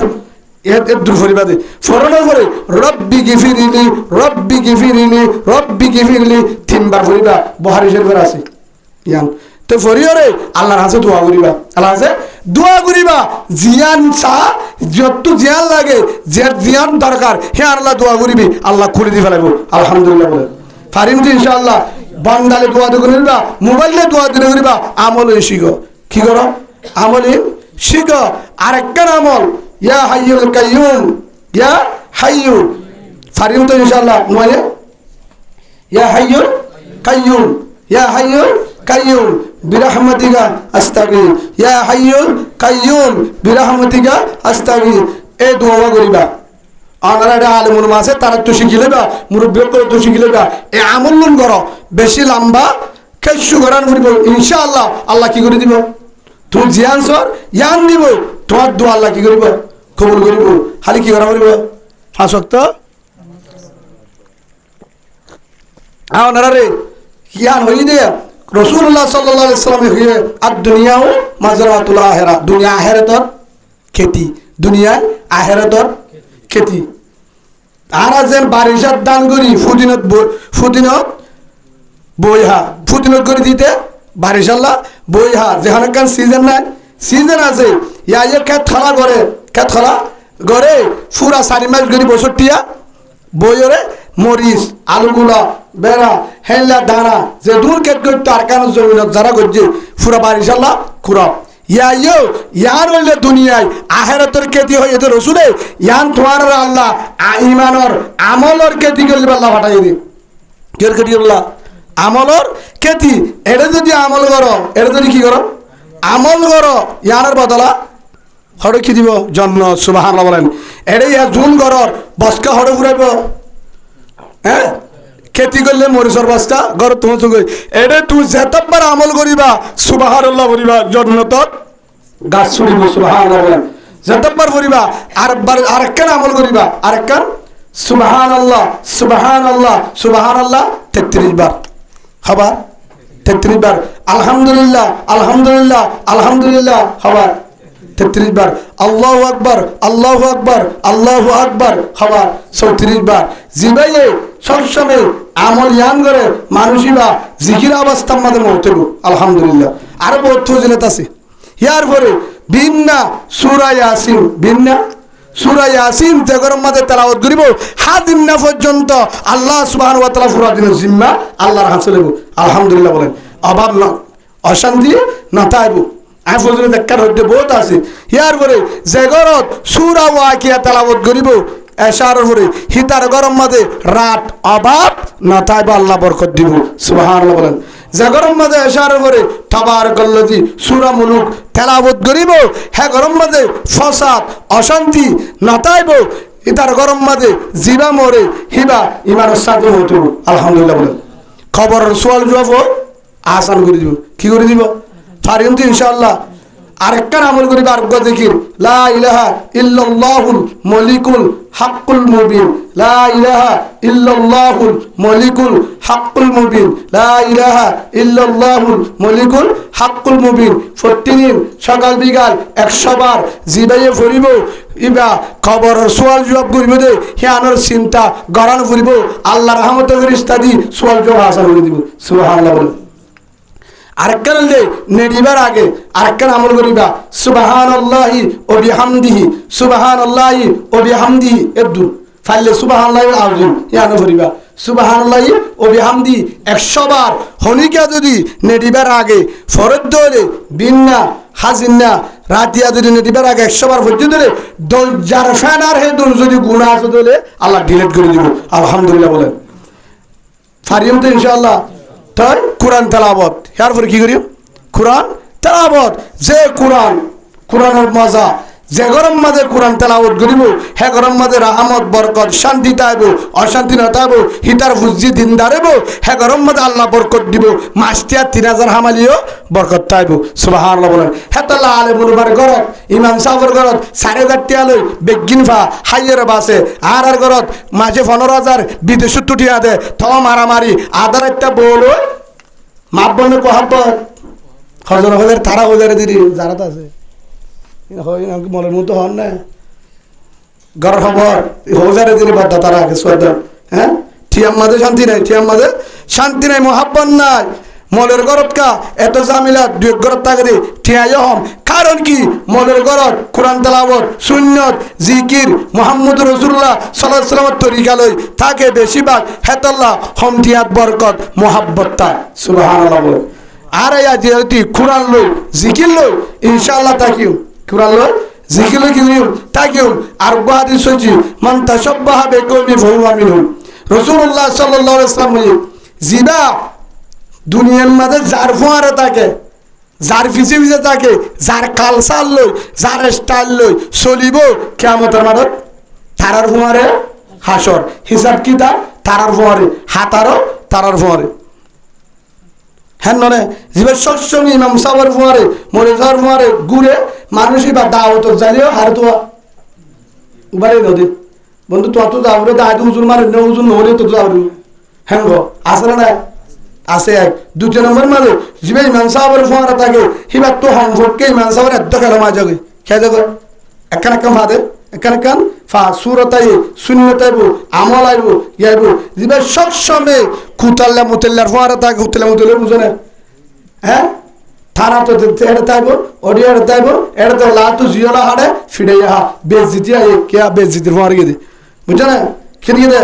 এদুর পরিবাদে ফরনা করে রব্বি গিফিরলি রব্বি গিফিরলি রব্বি গিফিরলি তিনবার পড়িবা। বুখারী শরীফের আছে ইয়ান তো ফরিয়রে আল্লাহর কাছে দোয়া করিবা, আল্লাহর কাছে দোয়া করিবা। জিয়ান চা যত জিয়ান লাগে, যে জিয়ান দরকার হে আল্লাহ দোয়া করিবি, আল্লাহ খুলে দি ফেলাইব। আলহামদুলিল্লাহ বলে পারিম তো ইনশাআল্লাহ। বান্দালে দোয়া দি করিবা, মোবাইলে দোয়া দি করিবা, আমল শিখো। কি করো? আমল শিখো। আরেকটা আমল ইয়া হাইয়ুল কাইয়ুম, ইয়া হাইয়ু পারিম তো ইনশাআল্লাহ। নয় ইয়া হাইয়ুল কাইয়ুম, ইয়া হাইয়ুল কাইয়ুম বিরহমাতিকা আস্তাগীর, ইয়া হাইয়ুল কাইয়ুম বিরহমাতিকা আস্তাগীর। এই দোয়া করিবা। আনারা আলেমুল মাসে তারা তো শিখিলে বা মুরব্বী করে তো শিখিলে বা এই আমল লুন করো। বেশি লম্বা কেশু করান করিব ইনশাআল্লাহ। আল্লাহ কি করে দিব? তুমি জিয়ান সর ইয়ান দিব, তোমার দোয়া আল্লাহ কি করিব? কবুল করিব। খালি কি করা করিব? ফাঁসক্ত আনারা রে ইয়ান হই দে রাসূলুল্লাহ সাল্লাল্লাহু আলাইহি ওয়াসাল্লাম হইয়ে আদ-দুনিয়াউ মাজরাতুল আখিরা। দুনিয়া আখিরাতর খেতি, দুনিয়া আখিরাতর খেতি। আর যেন বারিশাত দান করি ফুদিনত বইহা ফুদিনত করে দিতে বারিশাল্লাহ বইহা যেখানে কান সিজন নাই, সিজন আছে ইয়া খেত খলা করে, খেত খলা করে পুরা 4 মাস গরি বছর টিয়া বইরে মরিচ আলুগুলা বেড়া হেলা দানা যে দূর কেট করতে আর কারণ জমিনত যারা করছে পুরা বারিশাল্লাহ খুরা ইয়া ইয়ার হইলে দুনিয়ায় আখিরাতের কেতি হই। এতে রসুলে ইয়ান তোমার আল্লাহ ইমানর আমলর কেতি করলে আল্লাহ ফাটাই দি। কের কেতি আল্লাহ আমলর কেতি। এটা যদি আমল করো, এটা যদি কি করো আমল করো, ইয়ানের বদলা হড়ে কি দিব? জন্ম। সুবহানাল্লাহ বলেন। এটা ইয়া জুন ঘরর বস্কা হড়ে ঘুরাইব। হ্যাঁ খেতি করলে মরিচর বস্তা ঘর তোমার চুকে এটা তুই যেতবার আমল করিবা সুবহানাল্লাহ করিবা, জন্নতত গাছ ছুড়িব। সুবহানাল্লাহ বলেন। যেতবার করিবা আরেকবার আরেকখান আমল করিবা, আরেকখান সুবহানাল্লাহ সুবহানাল্লাহ সুবহানাল্লাহ 33 বার হবার, 33 বার আলহামদুলিল্লাহ আলহামদুলিল্লাহ আলহামদুলিল্লাহ হবার, 33 বার আল্লাহু আকবার আল্লাহু আকবার আল্লাহু আকবার হবার, 34 বার। জিবাইয়ে সবসময় আমল ইয়ান করে মানুষই বা জিকির অবস্থার মধ্যে মরতে গো। আলহামদুলিল্লাহ। আরো বহুত ফজিলত আছে। ইয়ার পরে বিন্না সূরা ইয়াসিন, বিন্না সূরা ইয়াসিন তেগরম মধ্যে তেলাওয়াত করিব হাদিনা পর্যন্ত। আল্লাহ সুবহানাহু ওয়া তাআলা পুরা দিনের জিম্মা আল্লাহর হাতে লইব। আলহামদুলিল্লাহ বলেন। অভাব না, অশান্তি না তাইব। আই ফজলে দেখার হইতে বহুত আছে। ইয়ার পরে যে ঘরত সূরা ওয়াকিয়া তেলাওয়াত করিব এশার পরে হিতার গরম মাঝে রাত অভাব না তাইব, আল্লাহ বরকত দিব। সুবহানাল্লাহ বলেন। যে গরম মাঝে এশার পরে তাবারাকাল্লাযী সূরা মুলুক তেলাওয়াত করিব হে গরম মাঝে ফসাদ অশান্তি না তাইব, হিতার গরম মাঝে জিবা মরে হিবা ইমানের সাথে হইতো। আলহামদুলিল্লাহ বলেন। খবরের সোয়াল জবাব আসান করে দিব। কি করে দিব? পারিম তো ইনশাআল্লাহ। আরেকটা আমল করিবা আরেকটা জিকির লা ইলাহা ইল্লাল্লাহুল মালিকুল হাক্কুল মুবিন, লা ইলাহা ইল্লাল্লাহুল মালিকুল হাক্কুল মুবিন, লা ইলাহা ইল্লাল্লাহুল মালিকুল হাক্কুল মুবিন। প্রতিদিন সকাল বিকাল 100 বার জিবাইয়ে পড়িব। ইবা খবরের সোয়াল জবাব করিব দে হিয়ানোর চিন্তা গরান করিব। আল্লাহর রহমতের ফেরেশতা দি সোয়াল জবাব আসান করে দিব। সুবহানাল্লাহ বলেন। আরেকখান হলে নেড়িবার আগে আরেকখান আমল করিবা সুবহানাল্লাহি ওয়া বিহামদিহি, সুবহানাল্লাহি ওয়া বিহামদিহি। এদু ফাইলে সুবহানাল্লাহি আযীম ইয়ানো করিবা সুবহানাল্লাহি ওয়া বিহামদিহি 100 বার। হনিকা যদি নেড়িবার আগে ফরজ দলে বিন্না হাজিনা রাতিয়া যদি নেড়িবার আগে 100 বার ফরজ দলে দরজার ফেনার হে দর যদি গুনাহ আছে দলে আল্লাহ ডিলিট করে দিব। আলহামদুলিল্লাহ বলেন। ফারিম তো ইনশাআল্লাহ। তাই কোরআন তেলাওয়াত এরপরে কি করি? কোরআন তেলাওয়াত। যে কোরআনের মজা যে গরম মাঝে কোরআন তেলাওয়াত করিব হে গরম মাঝে রাহমত বরকত শান্তি তাইব অশান্তি না তাইব হিতার ফুজি দিন দাঁড়াইব হে গরম মাঝে আল্লাহ বরকত দিব মাসটিয়া 3000 হামালিও বরকত তাইব সুবহানাল্লাহ বলেন হে তাল্লাহ আলেমুল বার ঘরত ইমাম সাহেবের ঘরত 4,500 টাকা লই বেগিন ফা হাইয়ের বাসে আর ঘরত মাঝে 15,000 বিদেশ টুটিয়া দে থ মারামারি আদার একটা বল মাপ বনে কোহাব্বত হজর হজের তারা হজারে দিদি যারা আছে হয় না মনের মতো হন না ঘর খবর হজারে দিদি বাদ্দা তারা আগে সোয়াদ হ্যাঁ ঠিয়াম মাঝে শান্তি নাই ঠিয়াম মাঝে শান্তি নাই মহাব্বন নাই মলের গরত কা এত জামিলা দুই গরত থাকে দি ঠিয়াই হম কারণ কি মলের গরত কোরআন তেলাওয়াত সুন্নত জিকির মুহাম্মদ রাসূলুল্লাহ সাল্লাল্লাহু আলাইহি ওয়াসাল্লামের তরিকা লই থাকে বেশিরভাগ হেতাল্লাহ হমতিয়াত বরকত মোহাব্বতটা সুবহানাল্লাহ বলে আর যেহেতু কোরআন লই জিকির লই ইনশাআল্লাহ তাকিও কোরআন লই জিকির লই কিনিও তাকিও আর হাদিস হচ্ছে মান তাশাব্বাহা বিকওমি ফাহুয়া মিনহুম রাসূলুল্লাহ সাল্লাল্লাহু আলাইহি ওয়াসাল্লাম জিবা দুনিয়ার মাঝে যার ফোয়ারে থাকে যার পিছে পিছে থাকে যার কালচার লই যার স্টাইল লই চলিব কিয়ামতের মাঠত তারার ফোয়ারে হাসর হিসাব কিতাব তারার ফোয়ারে হাতারও তারার ফোয়ারে হ্যাঁ ননে জিবা সবসময় ইমাম সাহেবের ফোয়ারে মরে যাওয়ার ফোয়ারে ঘুরে মানুষই বা দাওয়াত জানিও হার তো বাড়ি নদী বন্ধু তো যাওয়ারে দায় হুজুর মারে ন হুজুর নহলে তো যাওয়ারে হ্যাঁ গো আসলে না আছে এক দ্বিতীয় নম্বর মাঝে জিবা ইমাম সাহেবের ফোয়ারা থাকে হিবা তো হমফটকে ইমাম সাহেবের এত খেলা মাঝে খেয়ে যাবে একখান একখান ফাঁদে একখান একখান ফা সুরতাই শূন্যতাইব আমল আইব ইয়াইব জিবা সবসময় কুতাল্লা মুতাল্লার ফোয়ারা থাকে কুতাল্লা মুতাল্লা বুঝো না হ্যাঁ থানা তো এটা তাইব অডিও এটা তাইব এটা তো লাতু জিওলা হাড়ে ফিরে হা বেজিতি আই কে বেজিতির ফোয়ারা গিয়ে বুঝছো না খেয়ে গিয়ে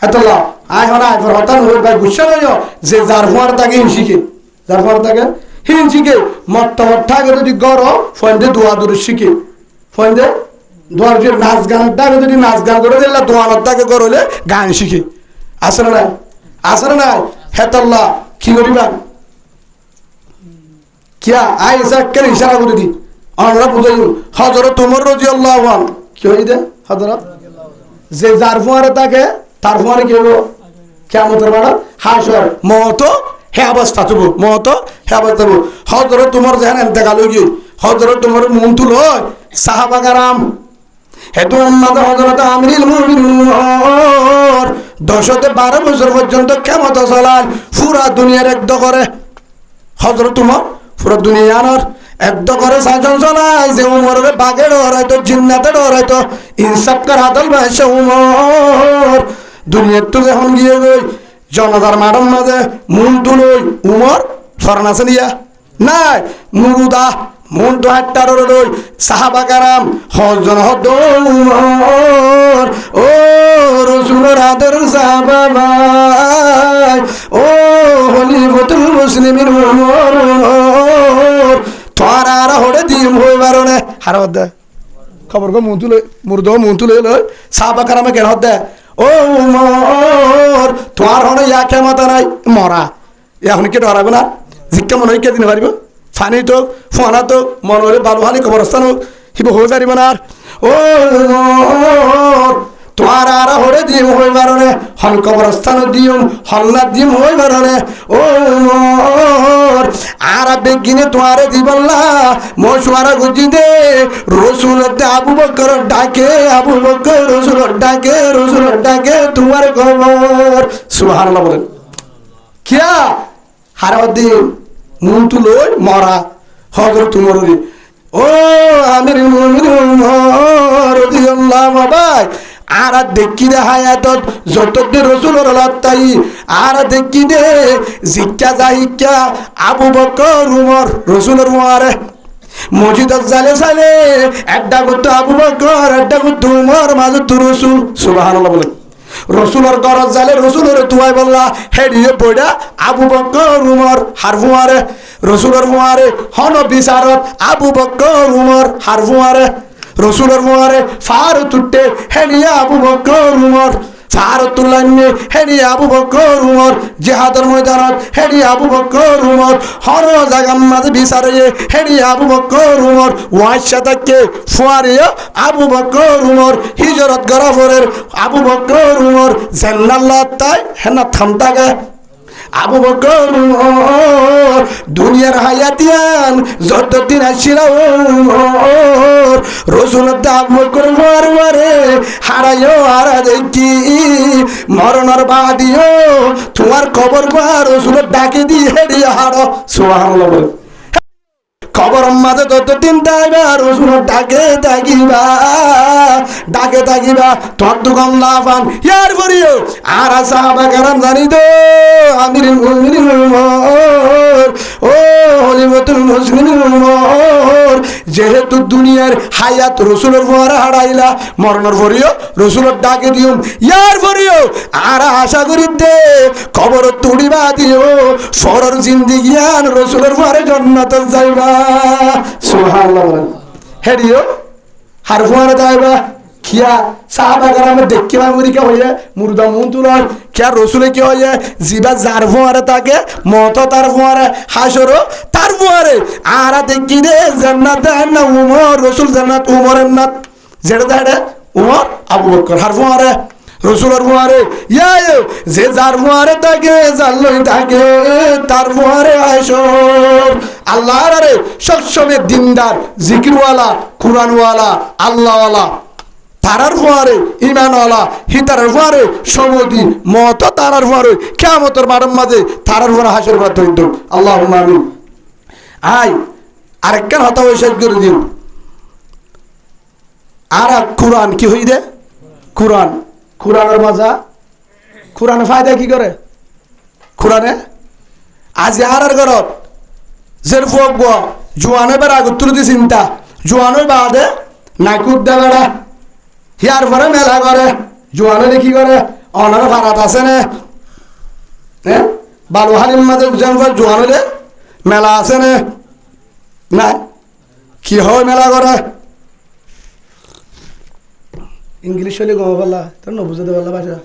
হেতলা আয় হন আয় ফর হতান হই ভাই গুচ্ছা নয় যে যার ফোয়ার তাকে শিখে যার ফোয়ার তাকে হিন শিখে মট্টা মট্টাকে যদি গর ফোনতে দোয়া দূরে শিখে ফোনতে দোয়ার যে নাচ গানের ডাকে যদি নাচ গান করে দিলে দোয়ানোর তাকে গর হলে গান শিখে আসলে নাই আসলে নাই হেতল্লা কি করিবা কিয়া আয় এসে ইশারা করে দি আমরা বুঝাই হজরত তোমার রাজি আল্লাহ কি হই দে হজরত যে যার ফোয়ারে তাকে তার ফোয়ারে কি হলো কিয়ামতের মাঠে হাসর মত হে অবস্থা তবু মত হে অবস্থা তবু হযরত তোমার যেখানে ইন্তেকাল হই গই হযরত তোমার মন তুল হয় সাহাবা کرام হেতু উম্মত হযরত আমিরুল মুমিনিন 10-12 বছর পর্যন্ত কিয়ামত চলাল পুরা দুনিয়ার একদ করে হযরত তোমার পুরা দুনিয়ার একদ করে সাজন চলায় যে উমরের বাগে ডরাইতো জিন্নাতে ডরাইতো ইনসাফ কর হাতল ভাইসে উমর দুনিয়ার তো যখন গিয়ে গই জনতার মাঠের মাঝে মন তুলই উমর স্মরণ আছে নিয়া নাই মুরুদা মন তো হাট্টার রই সাহাবা کرام হজন হদ উমর ও রাসূলের হাতের সাহাবা ভাই ও খলিফাতুল মুসলিমিন উমর তোরা হড়ে দিম হই বারনে হারদ খবর গো মন তুলে লই সাহাবা کرام কেন হদ ও উমর তোমার হনে ইয়া কেমত নাই মরা এখন কি ডরাবে না জিজ্ঞা মনে হয় কে দিন পারিব ফানি তো ফোনা তো মন হলে ভালো ভালো কবরস্থান হিব হয়ে পারিব না ও তোমার আর হরে দিম হই মারনে হল কবরস্থান দিম হল্লা দিম হই মারনে ও আর বেগিনে তোমারে দিবল্লা মশুয়ারা গুজি দে রসুল আবু বকর ডাকে আবু বকর রসুল ডাকে তোমার খবর সুবহানাল্লাহ বলেন কিয়া হারাউদ্দিন মুন তুলই মরা হযরত উমর ও আমিরুল মুমিনিন রাদিয়াল্লাহু ভাই আর দেখি দে হায়াতত যতদিন রাসূলের লাতাই আর দেখি দে জিক্কা যাইকা আবু বকর উমর রাসূলের উমারে মসজিদত জালে জালে একটা কত আবু বকর একটা কত উমর মাঝে তো রাসূল সুবহানাল্লাহ বলেন রসুলের গরজ জালে রসুলের তুয়াই বললা হেডিয়ে পড়া আবু বকর উমর হারফুয়ারে রসুলের মুয়ারে হন বিচারত আবু বকর উমর হারফুয়ারে রসুলের মুয়ারে ফার তুটে হেডিয়ে আবু বকর উমর সারতুল্লাহ হেডি আবু বকর উমর জিহাদের ময়দানত হেডি আবু বকর উমর হর জায়গার মাঝে বিচারে হেডি আবু বকর উমর ওয়াইশা থেকে ফুয়ারিয়া আবু বকর উমর হিজরত গরাফরের আবু বকর উমর জান্নাল্লাহ তাই হেনা থামতাগে আবু বকর উমর দুনিয়ার হায়াতিয়ান যতদিন আসিল রসুলের আবু বকর মারে হারাইও হারা দেখি মরণর বাদিও তোমার খবর পা রসুলের ডাকে দিয়ে হেরিয়ে হারো সুবহানাল্লাহ বলে খবর মাঝে যতদিন থাকবে রসুলের ডাকে থাকিবা তোর দোকান লাফান ইয়ার করিও আর সাহাবা কারাম জানি তো আমিরুল মুমিনিন ও খলিফাতুল মুসলিমিন যেহেতু দুনিয়ার হায়াত রসুলের পরে হারাইলা মরণের পরিও রসুলের ডাকে দিও ইয়ার পরিও আর আশা করি দে খবর তুড়িবা দিও সরর জিন্দিগিয়ান রসুলের পরে জান্নাতে যাইবা সুবহানাল্লাহ হেডিও হার পরে যাইবা কিয়া সাহাবা কারামে দেখিবা মুরিকা হইয়া মুর্দা মুন তুলার কিয়া রসুলে কি হইয়া জিবা যার ফোয়ারে তাকে মত তার ফোয়ারে হাসরো তার ফোয়ারে আর দেখি রে জান্নাত না উমর রসুল জান্নাত উমরের নাত যেটা দেড়ে উমর আবু বকর হার ফোয়ারে রসুলের ফোয়ারে ইয়া যে যার ফোয়ারে তাকে জানলই থাকে তার ফোয়ারে হাসর আল্লাহ রে সবসময় দিনদার জিকিরওয়ালা কুরআনওয়ালা আল্লাহওয়ালা তারার ফোয়ারে ইমানওয়ালা হিতারের ফোয়ারে সমতি মত তারার ফোয়ারে কিয়ামতের মাঠের মাঝে তারার ফোয়ারে হাসর বাদ হইতো আল্লাহুম্মা আমিন আই আরেকখান হতা শেষ করে দিন আর কুরআন কি হই দে কুরআনের মাজা কুরআনে ফায়দা কি করে কুরআনে আজি আর ঘরত জের ফোক গো জোয়ানে বার আগত তুলতে চিন্তা জোয়ানের বাদে নাইকুদ দেবেড়া হিয়ার পরে মেলা করে জোয়ানে কি করে অনার ভাড়াত আছে না হ্যাঁ বালুহালির মাঝে বুঝান জোয়ানে মেলা আছে না না কি হয় মেলা করে ইংলিশ হলে গম পাল্লা তোর নবুঝতে পারলা ভাষা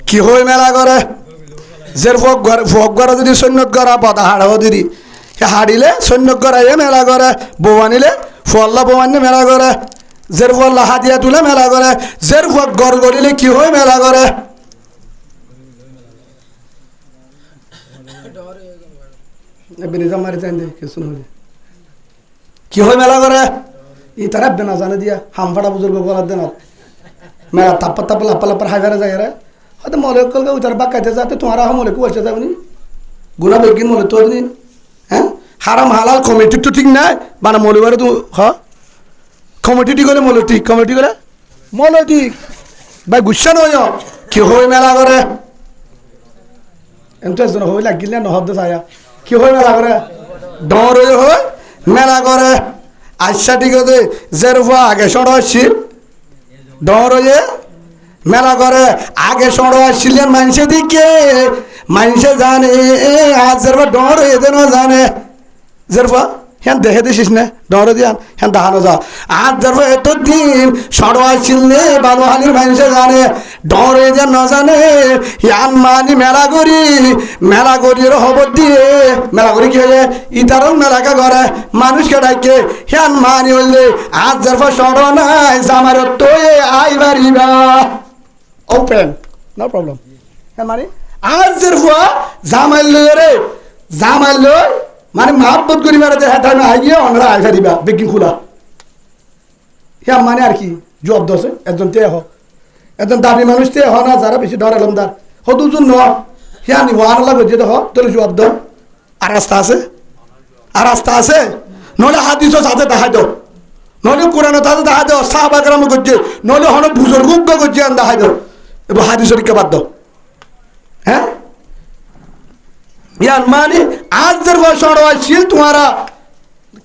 কি হয় মেলা করে জের ফোক ঘরে যদি সৈন্যত গড়া পদা হাড়াও দিদি হাড়িলে সৈন্যত গড়াইয়ে মেলা করে বউ আনিলে ফল্লা বউ আনিলে মেলা করে জের ফল্লা হাতিয়া তুলে মেলা করে জের ফোক গড় গড়িলে কি হয় মেলা করে কি হয় মেলা করে ই তারা বেনা জানে দিয়া হামফাড়া বুজুর্গ গলার দেন মেলা তাপ্পা তাপ্পা লাপ্পা লাপ্পার হাইভারে যায় রে হয়তো মলে কলকে উচার বাক্কাইতে যাতে তোমার মলে কুয়াশা যাবনি গুণা বেগিন মলে তো দিন হ্যাঁ হারাম হালাল কমিটি তো ঠিক নাই মানে মলে বারে তো হ কমিটি গেলে মলে ঠিক কমিটি গেলে মলে ঠিক ভাই গুসা নয় কি হয় মেলা করে এমন হয়ে লাগিলে নহব ছায়া কি হয় মেলা করে ডর হয় মেলা করে আচ্ছা ঠিক আছে জের আগে সড় আসছিল ডর হয়ে মেলা করে আগে সড় আসছিলেন মানুষে দিকে মানুষে জানে আজ জের ডর হয়ে যেন জানে জের হ্যাঁ দেখে দিছিস না ডর দিয়ান হ্যাঁ দেখানো যা আজ জের এতদিন সড় আসছিল বালুহালির মানুষে জানে ডর হয়ে যেন না জানে ইয়ান মানি মেলা করির খবর দিয়ে মেলা করি কি হয়ে ইতারও মেলাকে করে মানুষকে ডাকে হ্যান মানি হইলে আজ জের সড় নাই জামার তো আইবারিবা ওপেন নো প্রবলেম হ্যাঁ মানে আজ জের জামাইল রে জামাইল মানে মহাব্বত করি মারে হ্যাঁ টাইমে আই গিয়ে অনরা আইসা দিবা বেকিং খোলা হ্যাঁ মানে আর কি জব দছে একজন তে হ একজন দাবি মানুষ তে হ না যারা বেশি ডর এলমদার হ দুজন ন হ্যাঁ নি ওয়ান লাগবে যেটা হ তোর জবাব দাও আর রাস্তা আছে নলে হাদিসও সাথে দেখা দাও নলে কোরআন তাতে দেখা দাও সাহাবা কেরাম করছে নলে হন বুজুর্গ করছে দেখা দাও এবার হাদিসের কে বাদ দাও হ্যাঁ ইয়ার মানে আজ দের বছর আসছিল তোমারা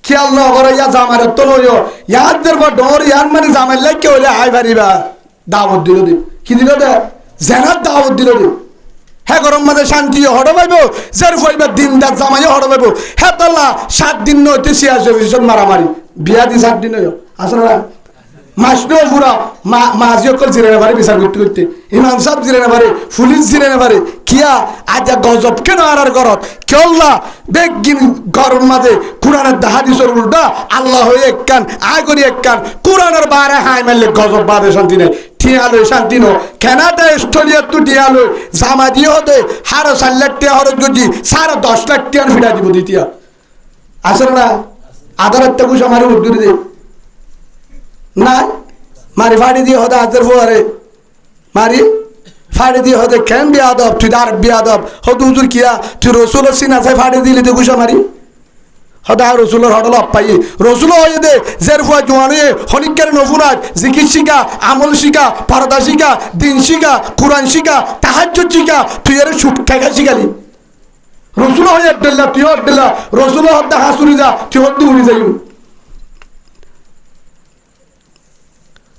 খেয়াল না করে ইয়া জামার তো লইও ইয়ার দের ডর ইয়ার মানে জামাই লাগে হলে আই পারিবা দাওয়াত দিল দি কি দিল দে জানাত দাওয়াত দিল দি হ্যাঁ গরম মাঝে শান্তি হড় পাইব জের ফইবা দিনদার জামাই হড় পাইব হ্যাঁ তাল্লা 7 দিন নইতে সিয়াস মারামারি বিয়া দি 7 দিন হইও আসলে মাসনো পুরা মাঝি অকল জিরে না পারে বিচার করতে করতে ইমাম সাহেব জিরে না পারে পুলিশ জিরে না পারে কিয়া আজ গজব কেন আর ঘরত কেল্লা বেগিন গরম মাঝে কোরআনের হাদিসের উল্টা আল্লাহ হয়ে এক কান আয় করি এক কান কোরআনের বারে হাই মারলে গজব বাদে শান্তি নেই ঠিয়ালো শান্তি নো কেনাটা স্টোরিয়া তু ঠিয়ালো জামা দিয়ে হতে হারো 4 লাখ টাকা হরত গজি 10.5 লাখ টাকা ফিরা দিব দ্বিতীয় আসলে না আদালত তো কুছ আমার উদ্দুরি দে না মারি ফাড়ি দিয়ে হতে হাতের ফোয়ারে মারি ফাড়ি দিয়ে হতে কেন বিয়াদব তুই আর বিয়াদব হতে হুজুর কিয়া তুই রসুল সিনা চাই ফাড়ি দিলি তো কুছ মারি হতে আর রসুলের হটল অপ্পাই রসুল হয়ে দে জের ফুয়া জোয়ান হয়ে হনিকের নফুরাজ জিকির শিকা আমল শিকা পরদা শিকা দিন শিকা কোরআন শিকা তাহাজ্জুদ শিকা তুই এর সুখ খাইকা শিখালি রসুল হয়ে আড্ডা তুই আড্ডা রসুল হতে হাসুরি যা তুই হতে উড়ি যাই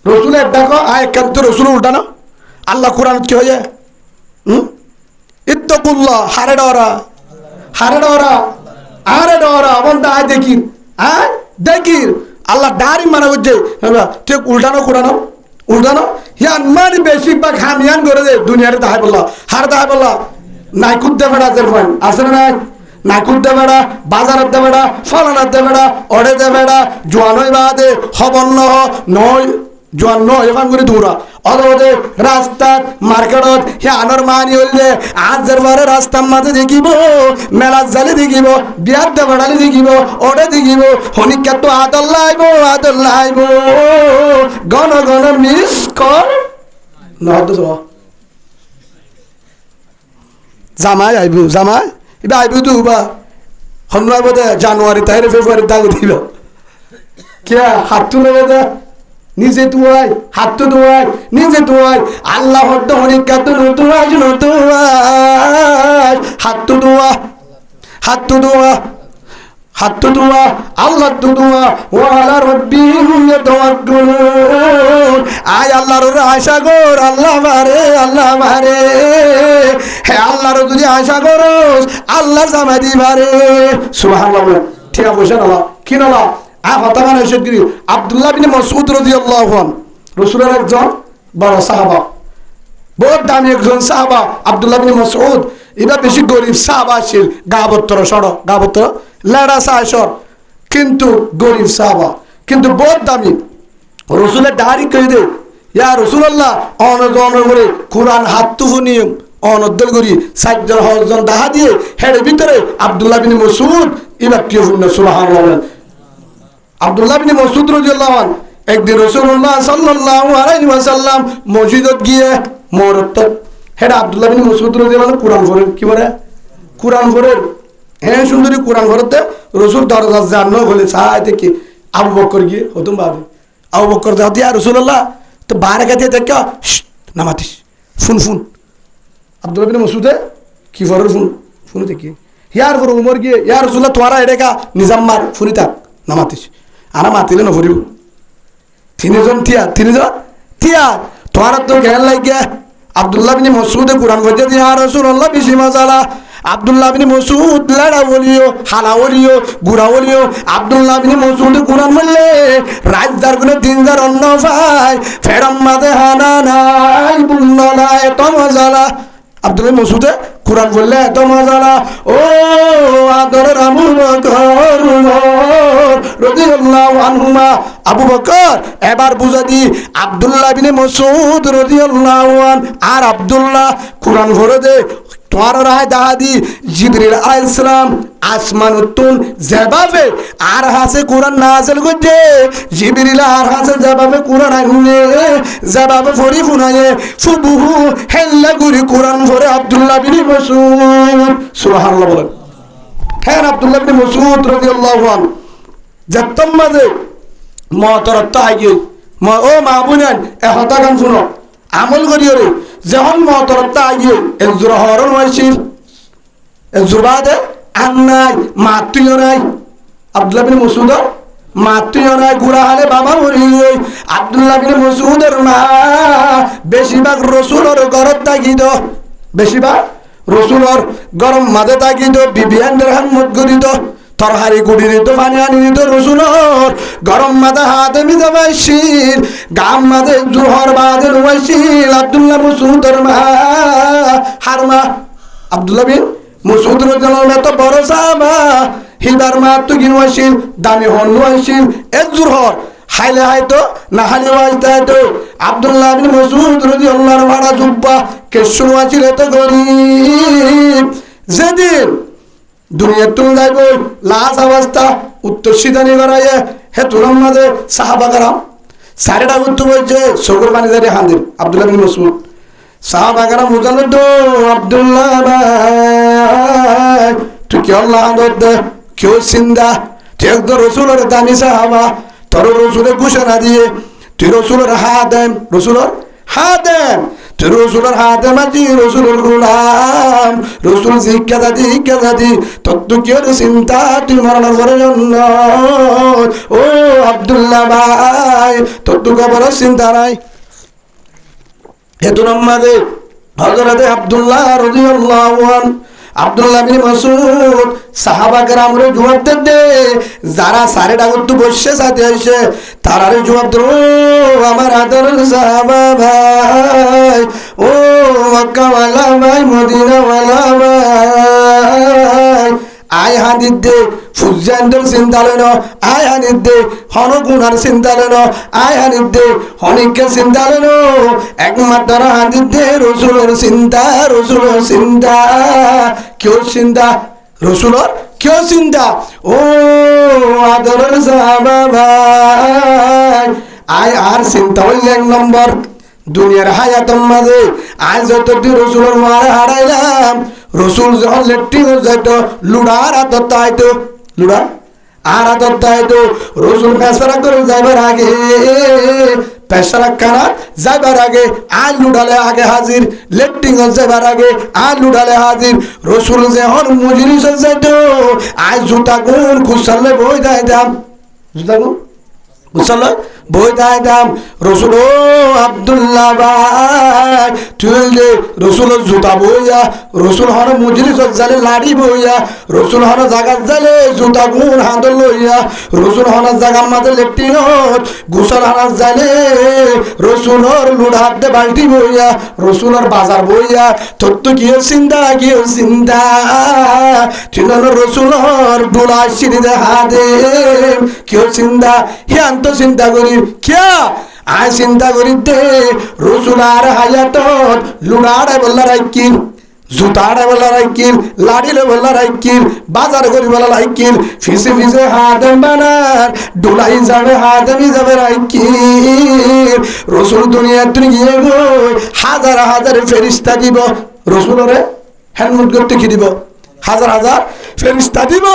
রসুলের দেখো আয় কেন তো রসুল উল্টানো আল্লাহ কোরআন কি হয়ে ইত্তাকুল্লাহ হারে ডরা আরে ডরা বন্ধ আয় দেখি দেখি আল্লাহ ডারি মানা বুঝছে তুই উল্টানো হিয়ান মানে বেশিরভাগ হামিয়ান করে দে দুনিয়ারে তাহাই বললা হার তাহাই বললা নাই কুদ্দে বেড়া যে আছে না নাই কুদ্দে বেড়া বাজারের দে বেড়া ফলানার দে বেড়া অড়ে দে বেড়া জোয়ান হই বাদে হবন্ন নয় জোয়ান নয় এখান করে দৌড়া অদে রাস্তাত মার্কেটত হে আনর মানি হইলে আজের বারে রাস্তার মাঝে দেখিব মেলার জালে দেখিব বিয়ার দে বেড়ালে দেখিব ওড়ে দেখিব হনিকা তো আদর লাইব গণ মিস কর নহতো জামাই আইব জামাই এবার আইব তো বা হন্যাই বোধ জানুয়ারি তাই ফেব্রুয়ারি দাগ দিল কে হাত তুলে বোধ নিজে তুয়াই হাত তো তুয়াই নিজে তুয়াই আল্লাহ হদ্দ হনিকা তো নতুয়াই হাত তো দোয়া আল্লাহ তো দোয়া ওয়ালা রাব্বিহিম ইয়াতাওয়াক্কালুন আয় আল্লাহর আশা কর আল্লাহ মারে হে আল্লাহর যদি আশা করস আল্লাহ জামা দিবারে সুবহানাল্লাহ ঠিক আছে না কি না কথা মানে শক্তি আব্দুল্লাহ বিন মাসউদ রাদিয়াল্লাহু আনহু রাসূলের একজন বড় সাহাবা বহুত দামি একজন সাহাবা আব্দুল্লাহ বিন মাসউদ এটা বেশি গরিব সাহাবা ছিল গাবত্তর লেড়া সাহসর কিন্তু গরিব সাহাবা কিন্তু বহুত দামি রসুলের দাড়ি কই দে ইয়া রাসূলুল্লাহ অনজন করে কোরআন হাত তুফু নিয়ম অনদল করি 4 জন দাহা দিয়ে হেডের ভিতরে আব্দুল্লাহ বিন মাসউদ এবার কি হলো সুবহানাল্লাহ আব্দুল্লাহ বিন মাসউদ রাদিয়াল্লাহু আনহু একদিন রাসূলুল্লাহ সাল্লাল্লাহু আলাইহি ওয়াসাল্লাম মসজিদত গিয়ে মরত হেড আব্দুল্লাহ বিন মাসউদ রাদিয়াল্লাহু আনহু কোরআন পড়ে কি বলে কোরআন পড়ে হ্যাঁ সুন্দরী কোরআন পড়তে রাসূল দরজা জান্ন বলে চাই থেকে আবু বকর গিয়ে হতুম বাদে আবু বকর দাও দিয়া রাসূলুল্লাহ তো বাইরে গিয়ে দেখো নামাতিস ফোন আব্দুল্লাহ বিন মাসউদ কি ফর ফোন থেকে ইয়ার ফর উমর গিয়ে ইয়া রাসূলুল্লাহ তোমারা এডেকা নিজাম মার ফোনি থাক নামাতিস আনা মাতিলে না ফরিব তিনজন তিয়া তোমার তো জ্ঞান লাগিয়া আব্দুল্লাহ বিন মাসউদ কোরআন পড়তে দিয়া রাসূলুল্লাহ বেশি মজালা আব্দুল্লাহ বিন মাসউদ লাড়া বলিও হালা বলিও গুড়া বলিও আব্দুল্লাহ বিন মাসউদ কোরআন বললে রাজদার গুলো দিনদার অন্য ভাই ফেরাম মাদে হানা নাই বুন্নলা এত মজালা আব্দুল্লাহ মাসউদ কোরআন বললে এত মজালা ও আদরের আবু বকর রাদিয়াল্লাহু আনহুমা আবু বকর এবার বুঝা দি আব্দুল্লাহ বিন মাসউদ রাদিয়াল্লাহু আনহু আর আব্দুল্লাহ কোরআন পড়ে দে তোমার রায় দাহাদি জিবরিল আলাইহিস সালাম আসমান উত্তুন যেভাবে আর হাসে কোরআন নাযিল করছে জিবরিল আর হাসে যেভাবে কোরআন আইনে যেভাবে পড়ি শুনায়ে সুবহু হেল্লা গুরি কোরআন পড়ে আব্দুল্লাহ বিন মাসউদ সুবহানাল্লাহ বলেন হ্যাঁ আব্দুল্লাহ বিন মাসউদ রাদিয়াল্লাহু আনহু যতম মাঝে মতরত আগে ও মা বোনেন এ হতা গান শুনো আমল করিও রে যখন মতরত আগে এজুর হরন হইছিল এজুবাদে আন্নাই মাতুইও নাই আব্দুল্লাহ বিন মাসউদ মাতুইও নাই গুড়া হালে বাবা মরি আব্দুল্লাহ বিন মাসউদের মা বেশিরভাগ রাসূলের ঘরত থাকিত বেশিরভাগ রাসূলের গরম মাঝে থাকিত বিবিয়ান রহমত করিত তরহারি গুড়ি দিত পানি আনি দিত রসুলর গরম মাথা হাতে মিদে বাইশিল গাম মাঝে জোহর বাদে রুবাইশিল আব্দুল্লাহ মসুদের মা হারমা আব্দুল্লাহ বিন মসুদ রাদিয়াল্লাহু এত বড় সাহাবা হিবার মা তো গিনওয়াইশিল দামি হনওয়াইশিল এ জোহর হাইলে হাইতো না হাইলে ওয়াইতো আব্দুল্লাহ বিন মসুদ রাদিয়াল্লাহু ভাড়া জুব্বা কে শুনওয়াছিল এত গরিব যেদিন দুনিয়া তুমি যাইব লাশ অবস্থা উত্তর সিদানি করাইয়ে হে তুলাম মাঝে সাহাবা কারাম সারেটা উত্তর বলছে সগর পানি দাঁড়ি হান্দির আব্দুল্লাহ বিন মসুদ সাহাবা কারাম বুঝালো তো আব্দুল্লাহ ভাই তুই কি আল্লাহ দে কেউ চিন্তা তুই একদম রসুলের দামি সাহাবা তোর রসুলের ঘোষণা দিয়ে তুই রসুলের হাতেম রসুলের হাতেম তুই রসুলের হাতে মাঝি রসুলের গুলাম রসুল শিক্ষা দাদি তোর তো কি চিন্তা তুই মরণের পরে জন্য ও আব্দুল্লাহ ভাই তোর তো বড় চিন্তা নাই হেতু নাম্মাদে হযরতে আব্দুল্লাহ রাদিয়াল্লাহু আনহু আব্দুল্লাহ বিন মাসউদ সাহাবা কেরামরে জবাব দে যারা সারে ডাগত বসে সাথে আইছে তারারে জবাব দে আমার আদরের সাহাবা ভাই ও মক্কা ওয়ালা ভাই মদিনা ওয়ালা ভাই আয় হাদিদ দে ফুজানদের চিন্তা লইন আয় হাদিদ দে হনগুনার চিন্তা লইন আয় হাদিদ দে হনিকের চিন্তা লইন একমাত্র হাদিদ দে রসুলের চিন্তা কেউ চিন্তা রসুলের কেউ চিন্তা ও আদরের সাহাবা ভাই আয় আর চিন্তা হইল এক নম্বর দুনিয়ার হায়াতের মাঝে আজ যতদিন রসুলের মারে হারাইলাম রসুল যখন লেট্রিন যাইত লুড়ার হাতত আইতো লুড়া আর হাতত আইতো রসুল পেশারা করে যাইবার আগে পেশারা কানা যাইবার আগে আর লুড়ালে আগে হাজির লেট্রিন যাইবার আগে আর লুড়ালে হাজির রসুল যখন মজলিস যাইত আজ জুতা গুণ খুশালে বই যাইতাম জুতা গুণ বুঝল বই দাম রসুল ও আব্দুল্লাহ ভাই তুই যে রসুল জুতা বইয়া রসুল হন মুজলিস জালে লাড়ি বইয়া রসুল হন জাগাত জালে জুতা গুণ হাত লইয়া রসুল হন জাগার মাঝে লেট্রিন গুসল হানার জালে রসুলর লুড হাত দে বালতি বইয়া রসুলর বাজার বইয়া তোর তো কি চিন্তা তুই রসুলর ডোলা সিঁড়ি দে হাতে কেউ চিন্তা হিয়ান তো চিন্তা করি কিয়া আয় চিন্তা করি দে রসুল আর হায়াত লুড়াড়ে বললা রাইকিল জুতাড়ে বললা রাইকিল লাড়িলে বললা রাইকিল বাজার করি বলা রাইকিল ফিসে হাত বানার ডোলাই যাবে হাতে যাবে রাইকিল রসুল দুনিয়া তুই গিয়ে গই হাজার ফেরিস্তা দিব রসুলরে হ্যান্ডমুট করতে কি দিব হাজার ফেরিস্তা দিব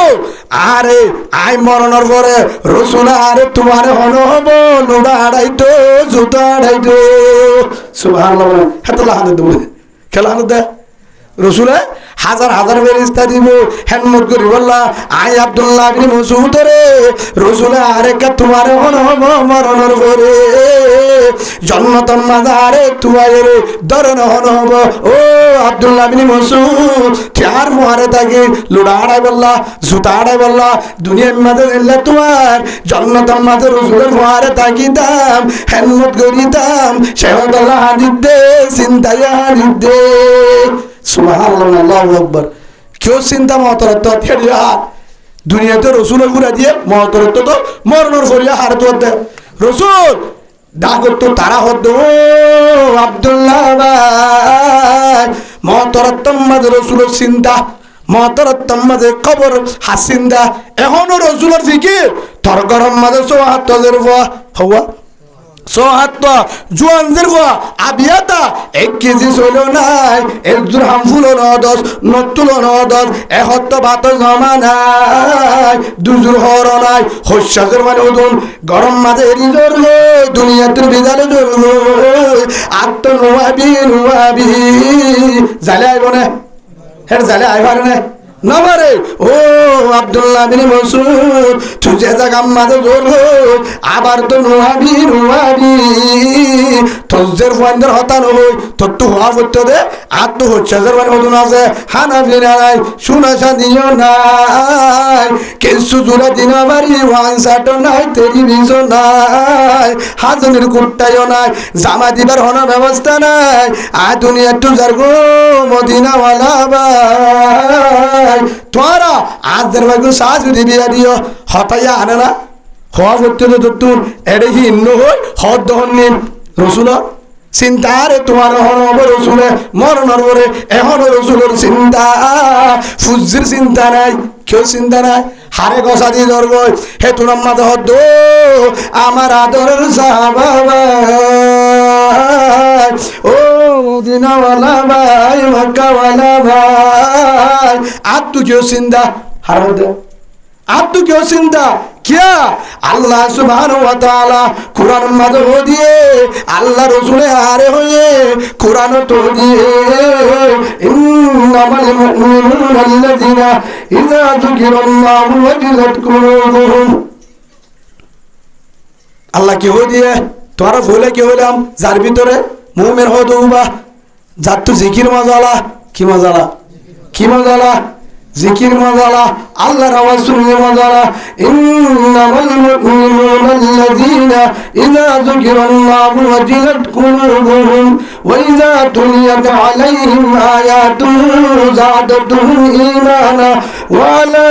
আরে আই মরণের পরে রসুল আরে তোমার হন হব লোড়া আড়াইতো জুতো আড়াইতো সুবহানাল্লাহ হেতলা হাতে দেব খেলা হাতে দে রসুলে হাজার ফেরিস্তা দিব হেনমত করি বললা আই আব্দুল্লাহ বিন মাসউদ রে রসুলে আরে কে তোমার হন হব মরণের পরে জন্নতন মাজারে তুয়ারে দরন হন হব ও আব্দুল্লাহ বিন মাসউদ চার মোহারে থাকে লোড়া আড়াই বললা জুতা আড়াই বললা দুনিয়ার মাঝে এলে তোমার জন্নতন মাঝে রসুলের মোহারে থাকিতাম হেনমত করিতাম সেহদল্লাহ হাদিদ দে চিন্তায় হাদিদ দে সুবহানাল্লাহ আল্লাহু আকবার কেউ চিন্তা মহতরত্ব ফেরিয়া দুনিয়াতে রসুলের ঘুরা দিয়ে মহতরত্ব তো মরণর ফরিয়া হার তো রসুল ডাকত তো তারা হতো আব্দুল্লাহ ভাই মহতরত্বম মাঝে রসুলের চিন্তা মহতরত্বম মাঝে কবর হাসিন্দা এখনো রসুলের ফিকির তোর গরম মাঝে সোহাত্তদের হওয়া সোহাত্ত জুয়ানদের গোয়া আবিয়াতা 1 কেজি চলো নাই 1 দিরহাম ফুলো নদস নতুলো নদস এহত্ত ভাত জমা নাই দুজুর হর নাই হস্যাজের মানে উদুন গরম মাঝে রিজর লো দুনিয়াতে বিদালে জোর লো আত্ম নোয়াবি জালে আইব না হের জালে আইবার না নমারে ও আব্দুল্লাহ বিন মাসউদ তুই যে জায়গা মাঝে জোর আবার তো নোয়াবি তোদের ফোয়ানদের হতা নই তোর তো হওয়া করতে দে আর তো হচ্ছে মানে মতন আছে হানাফি নাই শুনাশা দিও নাই কিছু জোড়া দিন বাড়ি ওয়ান সাটো নাই টেলিভিশন নাই হাজনের কুট্টাইও নাই জামা দিবার হন ব্যবস্থা নাই আর দুনিয়া একটু যার গো মদিনাওয়ালা ভাই তোরা আজদের ভাগ্য শাশুড়ি বিয়া দিও হতাইয়া আনে না হওয়া করতে তো তুন এড়ে কি ইন্ন হই হদ দহন নিন রসুল চিন্তারে তোমার হনব রসুলে মরণর পরে এখন রসুলের চিন্তা ফুজির চিন্তা নাই কেউ চিন্তা নাই হারে গসা দিয়ে ধরব হে তোর মাঝে হদ আমার আদরের সাহাবা ও মদিনাওয়ালা ভাই মক্কাওয়ালা ভাই আর তু কেউ চিন্তা হার মধ্যে আর তু কেউ চিন্তা क्या अल्लाह सुब्हानाहु व तआला कुरान मदो दिए अल्लाह रसूले हारे होए कुरान तो दिए इन्नमल मुमिनुना अल्लज़ीना इज़ा ज़ुकिरल्लाहु वजिलत कुलूबुहुम अल्लाह की हो दिए तोरा बोले के হলাম যার ভিতরে মুমিন হও দুবা যার তো জিকির মজালা কি মজালা জিকির মজালা আল্লাহর আওয়াজ শুনলে মজালা ইন্নামাল মুমিনুনা আল্লাযীনা ইযা যুকিরাল্লাহু ওয়াজিলাত কুলুবুহুম ওয়া ইযা তুলিয়াত আলাইহিম আয়াতুহু যাদাতুহুম ঈমানা ওয়া আলা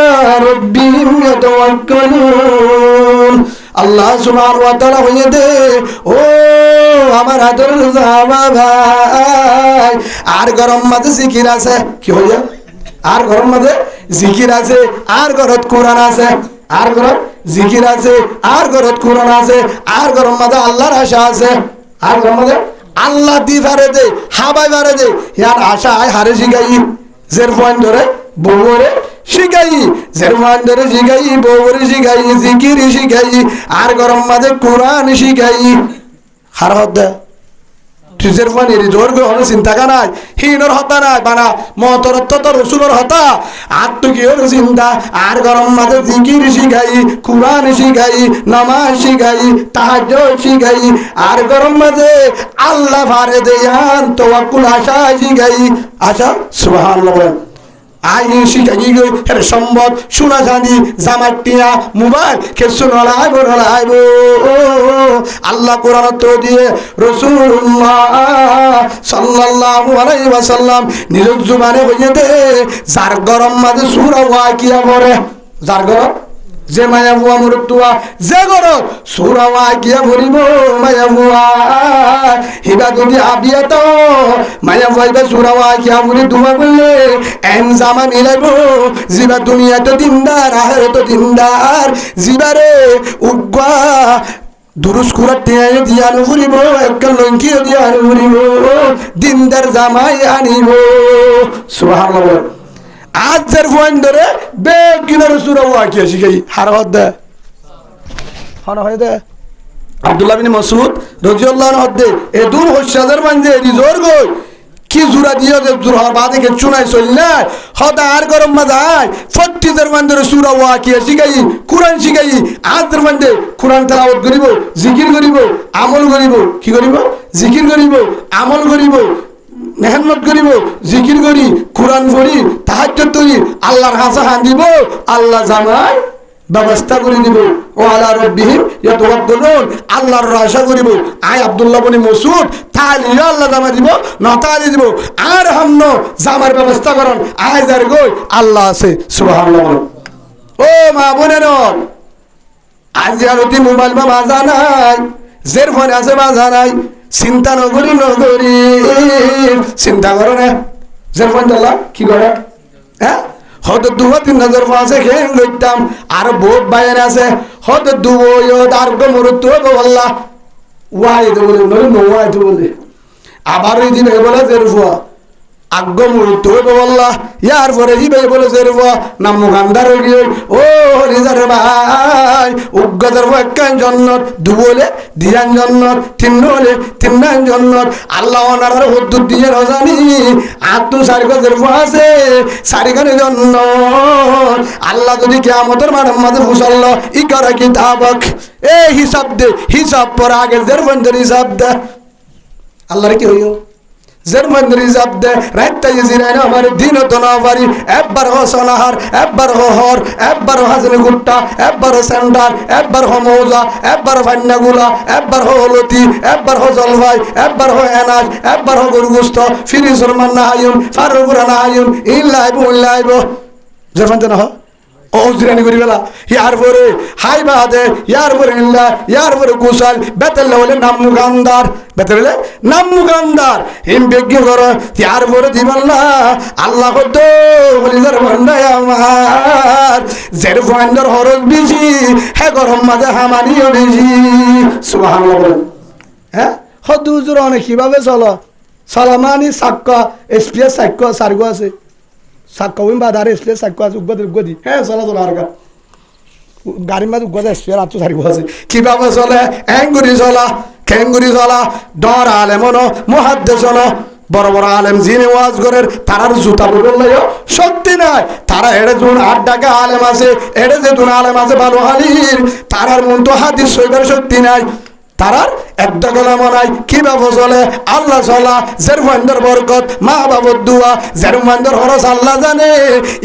রাব্বিহিম ইয়াতাওয়াক্কালুন আল্লাহ সুবহানাহু ওয়া তাআলা হইয়ে দে ও আমার আদরের সাহাবা ভাই আর গরম মাঝে জিকির আছে কি হইয়া আর ঘরের মধ্যে জিকির আছে আর ঘরত কোরআন আছে আর ঘরত জিকির আছে আর ঘরত কোরআন আছে আর ঘরের মধ্যে আল্লাহর আশা আছে আর ঘরের মধ্যে আল্লাহ দি পারে দে হাবাই পারে দে ইয়ার আশা আয় হারে শিখাই জের পয়েন্ট ধরে বউরে শিখাই জের পয়েন্ট ধরে শিখাই বউরে শিখাই জিকির শিখাই আর ঘরের মধ্যে কোরআন শিখাই হার হদ্দে তুজের ফানি রিজোর গো হলো চিন্তা কানাই হিনর হতা নাই বানা মতরত তো রসুলের হতা আর তো কি হলো চিন্তা আর গরম মাঝে জিকির শিখাই কুরআন শিখাই নামাজ শিখাই তাহাজ্জুদ শিখাই আর গরম মাঝে আল্লাহ ফারে দেয়ান তাওয়াক্কুল আশা শিখাই আশা সুবহানাল্লাহ আই শিখাই গো এর সম্বত সোনা চাঁদি জামাটিয়া মোবাইল কেসু নলাইব আল্লাহ কোরআন তো দিয়ে রাসূলুল্লাহ সাল্লাল্লাহু আলাইহি ওয়াসাল্লাম নিজ জুবানে হইয়ে দে যার গরম মাঝে সূরা ওয়াকিয়া পড়ে যার গরম যে মায়া বুয়া মরতুয়া যে গরম সূরা ওয়াকিয়া পড়িব মায়া বুয়া হিবা যদি আবিয়া তো মায়া বুয়া সূরা ওয়াকিয়া পড়ি দুয়া বললে এন জামা মিলাইব জিবা দুনিয়াতে দিনদার আখিরাতে দিনদার জিবারে উগ্গা দুরুস কুরা টিয়ায় দিয়ানো ফুরিব একটা লঙ্কিও দিয়ানো ফুরিব দিনদার জামাই আনিব সুবহানাল্লাহ আজের পয়েন্ট ধরে বেগিনার সূরা ওয়াকিয়া শিখাই হার হদ্দে হন হয় দে আব্দুল্লাহ বিন মাসউদ রাদিয়াল্লাহু আনহু হদ্দে এ দূর হশাদের মানজে রিজোর গই কি জুরা দিও যে জুর হওয়ার বাদে কে চুনাই চললে হদা আর গরম মাদায় ফট্টিদের মানদের সূরা ওয়াকিয়া শিখাই কুরআন শিখাই আজের মানদে কুরআন তেলাওয়াত করিব জিকির করিব আমল করিব কি করিব জিকির করিব আমল করিব মেহনত করিব জিকির করি কুরআন পড়ি তাহাজ্জুদ করি আল্লাহর হাসা হান দিব আল্লাহ জামাই ব্যবস্থা করে দিব ও আলা রাব্বিহিম ইয়াতাওয়াক্কালুন আল্লাহর আশা করিব আয় আব্দুল্লাহ বিন মাসউদ তাহলে আল্লাহ জামা দিব না তাহলে দিব আর হামন জামার ব্যবস্থা করুন আয় যার গই আল্লাহ আছে সুবহানাল্লাহ ও মা বোনেরা আজ আরতি মোবাইল বা বাজা নাই জের ফোন আছে বাজা নাই চিন্তা নগরি চিন্তা করো না জের ফোন চালা কি করে হ্যাঁ হয়তো 2-3 মাসে খেয়ে লইতাম আর বহুত বাইরে আছে হয়তো আর মরুত্ব আল্লাহ ওয়াই বলে নোয়াই বলে আবার ওই দিন বলে জেরফুয়া আগ্গ মরুত্ব আল্লাহ ইয়ার পরে দিবে বলে জেরফুয়া নাম মুগান্দার ও হরিজার ভাই উগ্গ গজের একখান জন্নত, দুবলে দিয়ান জন্নত, তিন হলে তিন জন্নত। আল্লাহ ওনার হুদ্দুর দিয়ে রজানি আত্ম 4 গজের আছে 4 খানে জন্নত। আল্লাহ যদি কিয়ামতের মাঠে মুসল্ল ই করে কিতাবক এ হিসাব দে, হিসাব পর আগের দের বন্ধের হিসাব দে। আল্লাহর কি হইও জেরমান রিজাব দে রাইতা ইজিরাইনা আমার দিন তো না পারি একবার হ সোনাহার, একবার হ হর, একবার হাজনে গুট্টা, একবার সেন্টার, একবার হ মৌজা, একবার ফান্নাগুলা, একবার হ হলতি, একবার হ জলভাই, একবার হ এনাজ, একবার হ গরুগুস্ত ফিরি সরমান না হাইম ফারুকুরা না হাইম ইল্লাইব ইল্লাইব জেরমান না হ ও জিরানি করি বেলা ইয়ার পরে হাই বাদে ইয়ার পরে ইল্লা ইয়ার পরে কুশাল বেতেল হলে নাম মুগান্দার, বেতেল হলে নাম মুগান্দার হিম বেগ্য কর ইয়ার পরে দিবাল্লা আল্লাহ কত বলি যার বন্দাই আমার জের ফান্ডার হরজ বেশি হে গরম মাঝে হামানিও বেশি সুবহানাল্লাহ বলেন। হ্যাঁ হদ হুজুর অনেক কিভাবে চলো সালামানি সাক্কা এসপিএস সাক্কা সারগো আছে সাক্কা উইম বাদারে এসপিএস সাক্কা আছে উগদি হ্যাঁ চলা চলা আর গাড়ির মাঝে উগদে এসপিএস আত্ম সারগো আছে কিভাবে চলে অ্যাঙ্গুরি চলা খেঙ্গুরি চলা ডর আলেমন মুহাদ্দিসন বড় বড় আলেম যিনি ওয়াজ করেন তারার জুতা বদলাইও শক্তি নাই। তারা এড়ে যুন 8 টাকা আলেম আছে, এড়ে যে দুন আলেম আছে ভালো হালির তারার মন তো হাদিস সইবার শক্তি নাই, তারার একটা গোলাম নাই। কিভাবে চলে আল্লাহ চলা জেরমান্ডার বরকত মা বাবর দুয়া জেরমান্ডার হরস আল্লাহ জানে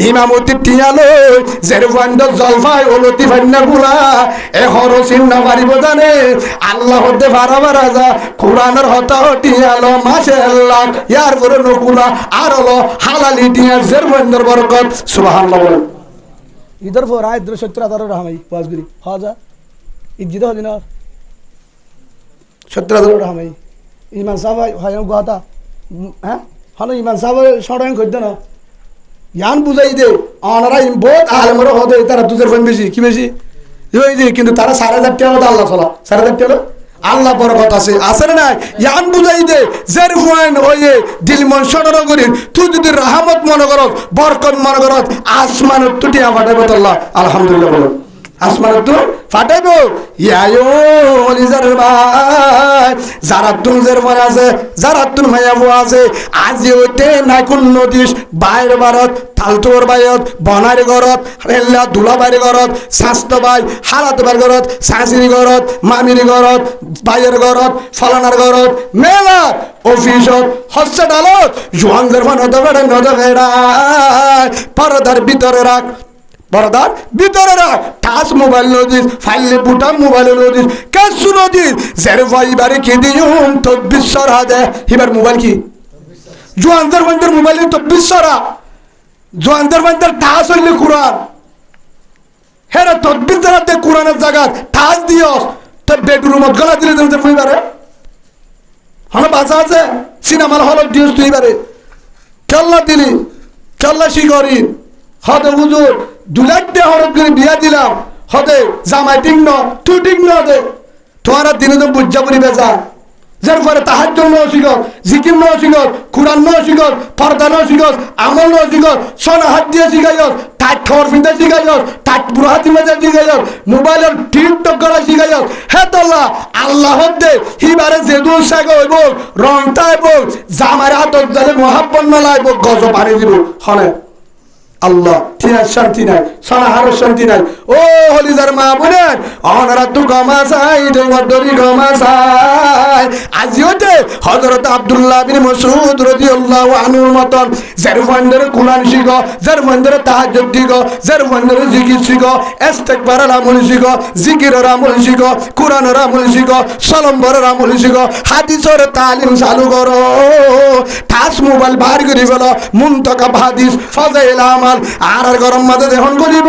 ইমামতি টিয়ালো জেরমান্ডার জলফাই ওলতি ফান্না গুলা এ হরসিন না পারিব জানে আল্লাহ হতে ভাড়া রাজা কোরআনের হতা টিয়ালো মাশাআল্লাহ ইয়ার পরে নকুলা আর হলো হালালি টিয়া জেরমান্ডার বরকত সুবহানাল্লাহ বলেন। ইধর পর আয় 70,000 রহমাই ওয়াজগুরি হাজা ইজ্জিত হদিন 70,000 রহমাই ইমান সাহেব হয় কথা হ্যাঁ হলো ইমান সাহেব সড়াই করতে না জ্ঞান বুঝাই দে অনারা বহুত আলমর হদে তারা দুধের ফোন বেশি কি বেশি কিন্তু তারা 4,500 টাকা আল্লাহ চলা 4,500 টাকা আল্লাহ বরকত আছে আছে না জ্ঞান বুঝাই দে জের ফোন ওই দিল মন সড়ন করি তুই যদি রহমত মনে করো বরকত মনে করো আসমানের তুটিয়া ফাটাইব আল্লাহ আলহামদুলিল্লাহ বলো আসমান তো ফাটাইব ইয়ায়ো লিজার ভাই যারা তুনজের মনে আছে যারা তুন মায়াবো আছে আজি হইতে নাই কোন নদীস বাইর ভারত তালতোর বাইত বনার ঘরত রেল্লা দুলাবাড়ি ঘরত স্বাস্থ্য ভাই হালাত ভাইয়ের ঘরত শাশুড়ি ঘরত মামির ঘরত ভাইয়ের ঘরত ফলানার ঘরত মেলার অফিসত হসপিটালত জোয়ানদের মনে নদে নদে পর্দার ভিতরে রাখ বড়দার ভিতরে রাখ টাচ মোবাইল নদীস ফাইলে বুটাম মোবাইল নদীস কেসু নদীস জের ভাইবারে কে দিউম তো বিশ্বরা দে এবার মোবাইল কি জোয়ানদের বন্ধের মোবাইলে তো বিশ্বরা জোয়ানদের বন্ধের টাচ হইলে কোরআন হেরা তদবির যারা দে কোরআনের জায়গা টাচ দিয়স তো বেডরুমত গলা দিলে দিতে ফুইবারে হলো বাসা আছে সিনেমার হলত দিয়স তুই বারে কেল্লা দিলি কেল্লা শিগরি হদে হুজুর 2 লাখ টাকা হরত করে বিয়া দিলাম হদে জামাই ঠিক ন তুই ঠিক ন দে তোমারা দিনে তো বুঝা পড়ি বেজা যার পরে তাহাজ্জুদ ন শিখর জিকির ন শিখর কুরআন ন শিখর পর্দা ন শিখর আমল ন শিখর সোনা হাত দিয়ে শিখাইস টাইট খবর ফিনতে শিখাইস টাইট বুড়ো হাতি মেজা শিখাইস মোবাইলের টিকটক করা শিখাইস হে তোল্লা আল্লাহ দে হিবারে জেদু শেখ হইব রংটা হইব জামার হাতত জালে মহাব্বত মেলাইব গজ পানি দিব হলে আল্লাহ তিনার শান্তি নাই সোনাহার শান্তি নাই ও হলিদার মা বোনের অনারা তু গমাসাই দেবদরি গমাসাই আজিওতে হযরত আব্দুল্লাহ বিন মাসউদ রাদিয়াল্লাহু আনহুর মতন জারফান্দের কুরআন শিখো জারফান্দের তাহাজ্জুদ দিগো জারফান্দের জিকির শিখো ইস্তিগফারের আমল শিখো জিকিরের আমল শিখো কুরআনের আমল শিখো সালামের আমল শিখো হাদিসের তালিম চালু করো টাচ মোবাইল বার করি বলো মুনতাকাব হাদিস ফাজাইল আমাল আর গরম মাঝে যখন করিব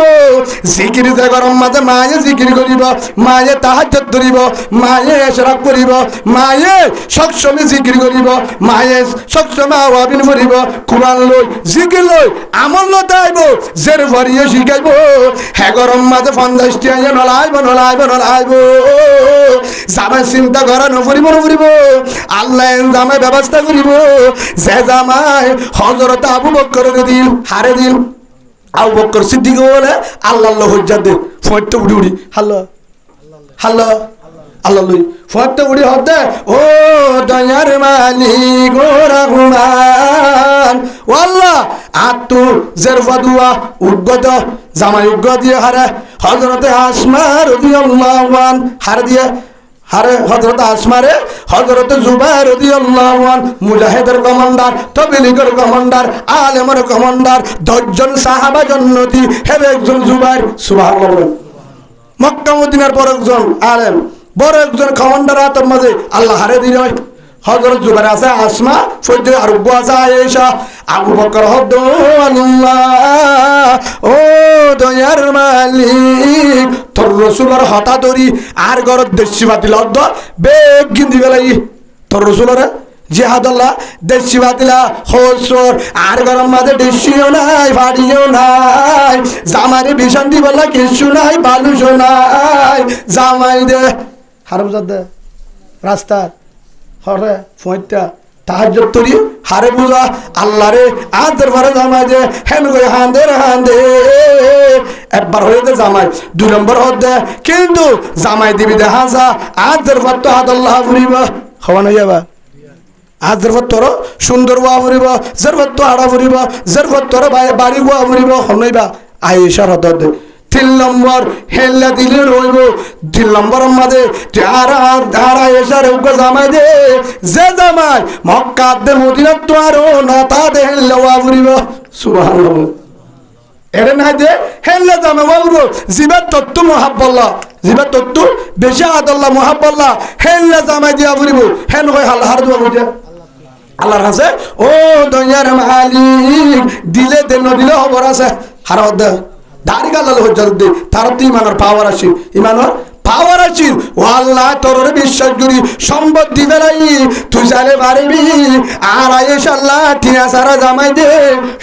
জিকির যে গরম মাঝে মায়ে জিকির করিব মায়ে তাহাজ্জুদ করিব মায়ে ইশরাক করিব মায়ে সবসময় জিকির করিব মায়ে সবসময় আওয়াবিন করিব কুরআন লই জিকির লই আমল লতাইব জের ভরিয়ে শিখাইব হে গরম মাঝে 50 টাকা নলাইব জামাই চিন্তা করা নকরিব আল্লাহ জামাই ব্যবস্থা করিব যে জামাই হযরত আবু বকর দিল হারে দিল আবু বকর সিদ্দিক বলে আল্লাহ হুজ্জাত দে ফয়তো উড়ি উড়ি আল্লাহ হাল্লা আল্লাহ লই ফতে উড়ি হতে ও দয়ার মালিক ও রহমান ও আল্লাহ আতু জরফদুয়া উগদ জামাই উগদ দিয়ে হারে হযরতে আসমা রাদিয়াল্লাহু আন হার দিয়ে হারে হযরত আসমারে হযরত জুবাইর রাদিয়াল্লাহু আন মুজাহিদের কমান্ডার তাবলীগের কমান্ডার আলেমের কমান্ডার 10 জন সাহাবা জান্নাতি হেবে একজন জুবাইর সুবহানাল্লাহ মক্কা মদিনার পর একজন আলেম বড় একজন কমান্ডার আতর মাঝে আল্লাহ হারে দিল হযরত জুবাইর আছে আসমা সহ্য আরব আছে আয়েশা আবু বকর হদ আল্লাহ ও দয়ার মালিক তোর রাসূলের হতা ধরি আর গরত দেশি বাতিল হদ বেগ গিন্দি বেলাই তোর রাসূলের জিহাদ আল্লাহ দেশি বাতিলা হসর আর গরম মাঝে দেশিও নাই ফাড়িও নাই জামাই বিশান্তি বলা কিছু নাই বালুশো নাই জামাই দে হারম দে রাস্তা হরে ফয়টা তাহাজ্জুদ তরি হারে বুঝা আল্লাহ রে আদের পরে জামাই দে হেন কই হান্দে একবার হয়ে দে জামাই 2 নম্বর হদে কিন্তু জামাই দিবি দে হাজা আদের পর তো আল্লাহ ফুরিবা খাওয়া না যাবা আদের পর তোর সুন্দর ওয়া ফুরিবা জরবত তো আড়া ফুরিবা জরবত তোর বাড়ি ওয়া ফুরিবা হনইবা আয়েশা হদে 3 নম্বর হেল্লা দিলে রইব 3 নম্বর মাঝে ধারা এসার জামাই দে যে জামাই মক্কা দে মদিনা তো আরো না তা দে হেল্লা ওয়া ফুরিব সুবহানাল্লাহ এরে না দে হেল্লা জামাই ওয়া ফুরিব জিবাত তত্ত্ব মুহাব্বাল্লাহ জিবাত তত্ত্ব বেশি আদাল্লাহ মুহাব্বাল্লাহ হেল্লা জামাই দিয়া ফুরিব হেন কই আল্লাহর দোয়া কইতে আল্লাহর কাছে ও দয়ার মালিক দিলে দে ন দিলে খবর আছে হারা দে দাড়ি গালাল হজ্জার দে তার তো ইমানের পাওয়ার আছে ইমানের পাওয়ার আছে ও আল্লাহ তোর বিশ্বাস করি সম্পদ দিবে নাই তুই চাইলে পারবি আর আয়েশা আল্লাহ টিয়া সারা জামাই দে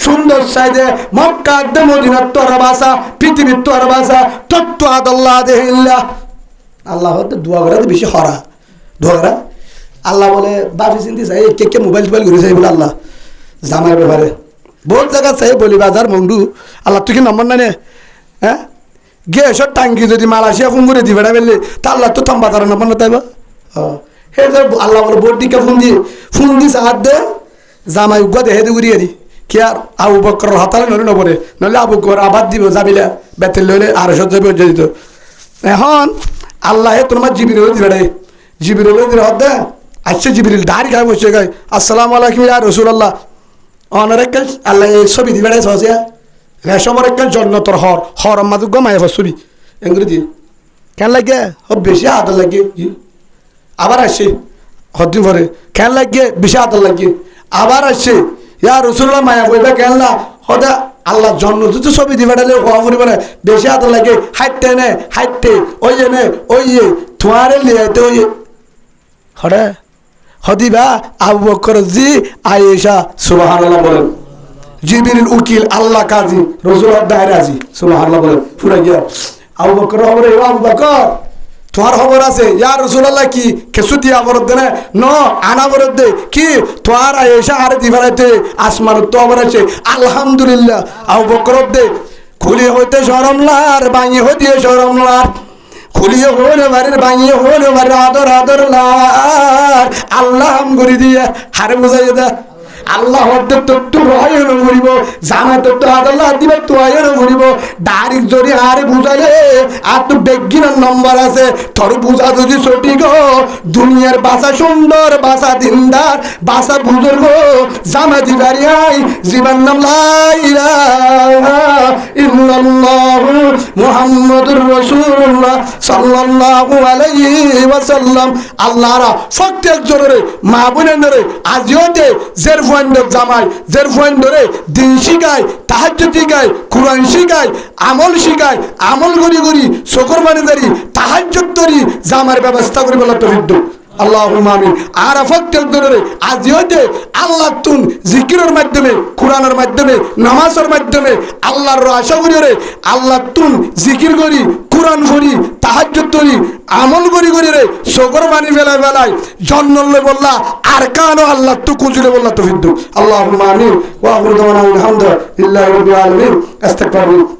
সুন্দর চাই দে মক্কা দে মদিনার তোর বাসা পৃথিবীর তোর বাসা তত্ত্ব আদাল্লাহ দে ইল্লাহ আল্লাহ হতে দোয়া করে বেশি হরা দোয়া করে আল্লাহ বলে বাপি চিন্তি চাই কে মোবাইল টোবাইল ঘুরে চাই বলে আল্লাহ জামাইয়ের ব্যাপারে বহুত জায়গা চাই বলি বাজার মংডু আল্লাহ তুই কি নম্বর না নে হ্যাঁ গ্যাসের টাঙ্কি যদি মালয়েশিয়া ফোন করে দিবে না বললে তা আল্লাহ তো থাম বাজারের নম্বর না তাইবা হে আল্লাহ বলে বোর্ড দিকে ফোন দিছে হাত দে জামাই উগা দেহে দি ঘুরিয়ে দি কি আর আবু বকর হাতালে নলে নপরে নলে আবু বকর আবাদ দিব যাবিলে বেতেল লইলে 250 পর্যন্ত দিত এখন আল্লাহ তোমার জিবিরুল দিবে রে জিবিরুল দিবে হাত দে আচ্ছা জিবিরুল দাঁড়ি খায় বসে গায় আসসালামু আলাইকুম ইয়া রাসূলুল্লাহ অনারেক আল্লাহ ছবি দিবে রে সহজে রেশমের একটা জন্নতর হর আমাদের গমায় ছবি ইংরেজি কেন লাগে বেশি আদর লাগে আবার আসছে হদিন পরে কেন লাগে বেশি আদর লাগে আবার আসছে ইয়া রাসূলুল্লাহ মায়া বইবা কেন না হদা আল্লাহ জন্নত তো ছবি দিবে ডালে হওয়া পরিব না বেশি আদর লাগে হাইটে ওই নে ওই তোমারে লিয়াইতে ওই হরে হদিবা আবু বকর জি আয়েশা সুবহানাল্লাহ বলেন জিবরিল উকিল আল্লাহ কাজী রাসূলুল্লাহ দায়রাজি সুবহানাল্লাহ বলেন পুরা গিয়া আবু বকর খবর এ আবু বকর তোমার খবর আছে ইয়া রাসূলুল্লাহ কি কিছু দিয়া বরদ দে ন আনা বরদ দে কি তোমার আয়েশা আর দিবারাতে আসমান তো খবর আছে আলহামদুলিল্লাহ আবু বকর দে খুলি হইতে শরমলার বাঙি হইতে শরমলার খুলিয়ে হইলে বাড়ির বাঙিয়ে হইলে বাড়ির আদর লার আল্লাহ হাম করে দিয়ে হারে বুঝাইয়ে দে আল্লাহ তত্ত্ব আয়ন করিব জামা তত্ত্ব আদাল্লাহ দিবে তো আয়ন করিব ডাইরেক্ট যদি আরে বুঝাইলে আর তো বেগিনার নম্বর আছে তোর বুঝা যদি সঠিক দুনিয়ার বাসা সুন্দর বাসা দিনদার বাসা বুজুর্গ জামা দিবারি আই জীবন নাম লা ইলাহা ইল্লাল্লাহ মুহাম্মাদুর রাসূলুল্লাহ সাল্লাল্লাহু আলাইহি ওয়াসাল্লাম আল্লাহরা প্রত্যেক জনের মা বোনেরে আজিওতে জের জামাই জের ফোন ধরে দিন শিখায় তাহাজ্জুদ শিখায় কুরআন শিখায় আমল করি শকর মানে দাঁড়ি তাহাজ্জুদ করি জামার ব্যবস্থা করি বলা তৌফিক আল্লাহুম্মা আমিন আর প্রত্যেক জনের আজিওতে আল্লাহ তুন জিকিরের মাধ্যমে কুরআনের মাধ্যমে নামাজের মাধ্যমে আল্লাহর আশা করি রে আল্লাহ তুন জিকির করি কুরআন পড়ি তাহাজ্জুদ করি আমল করি রে শকর মানি বেলায় জন্নলে বললা আর কানো আল্লাহ তো কুজুরে বললা তৌফিক আল্লাহুম্মা আমিন ওয়া আখিরু দাওয়ানা আলহামদুলিল্লাহি রাব্বিল আলামিন আস্তাগফিরুল্লাহ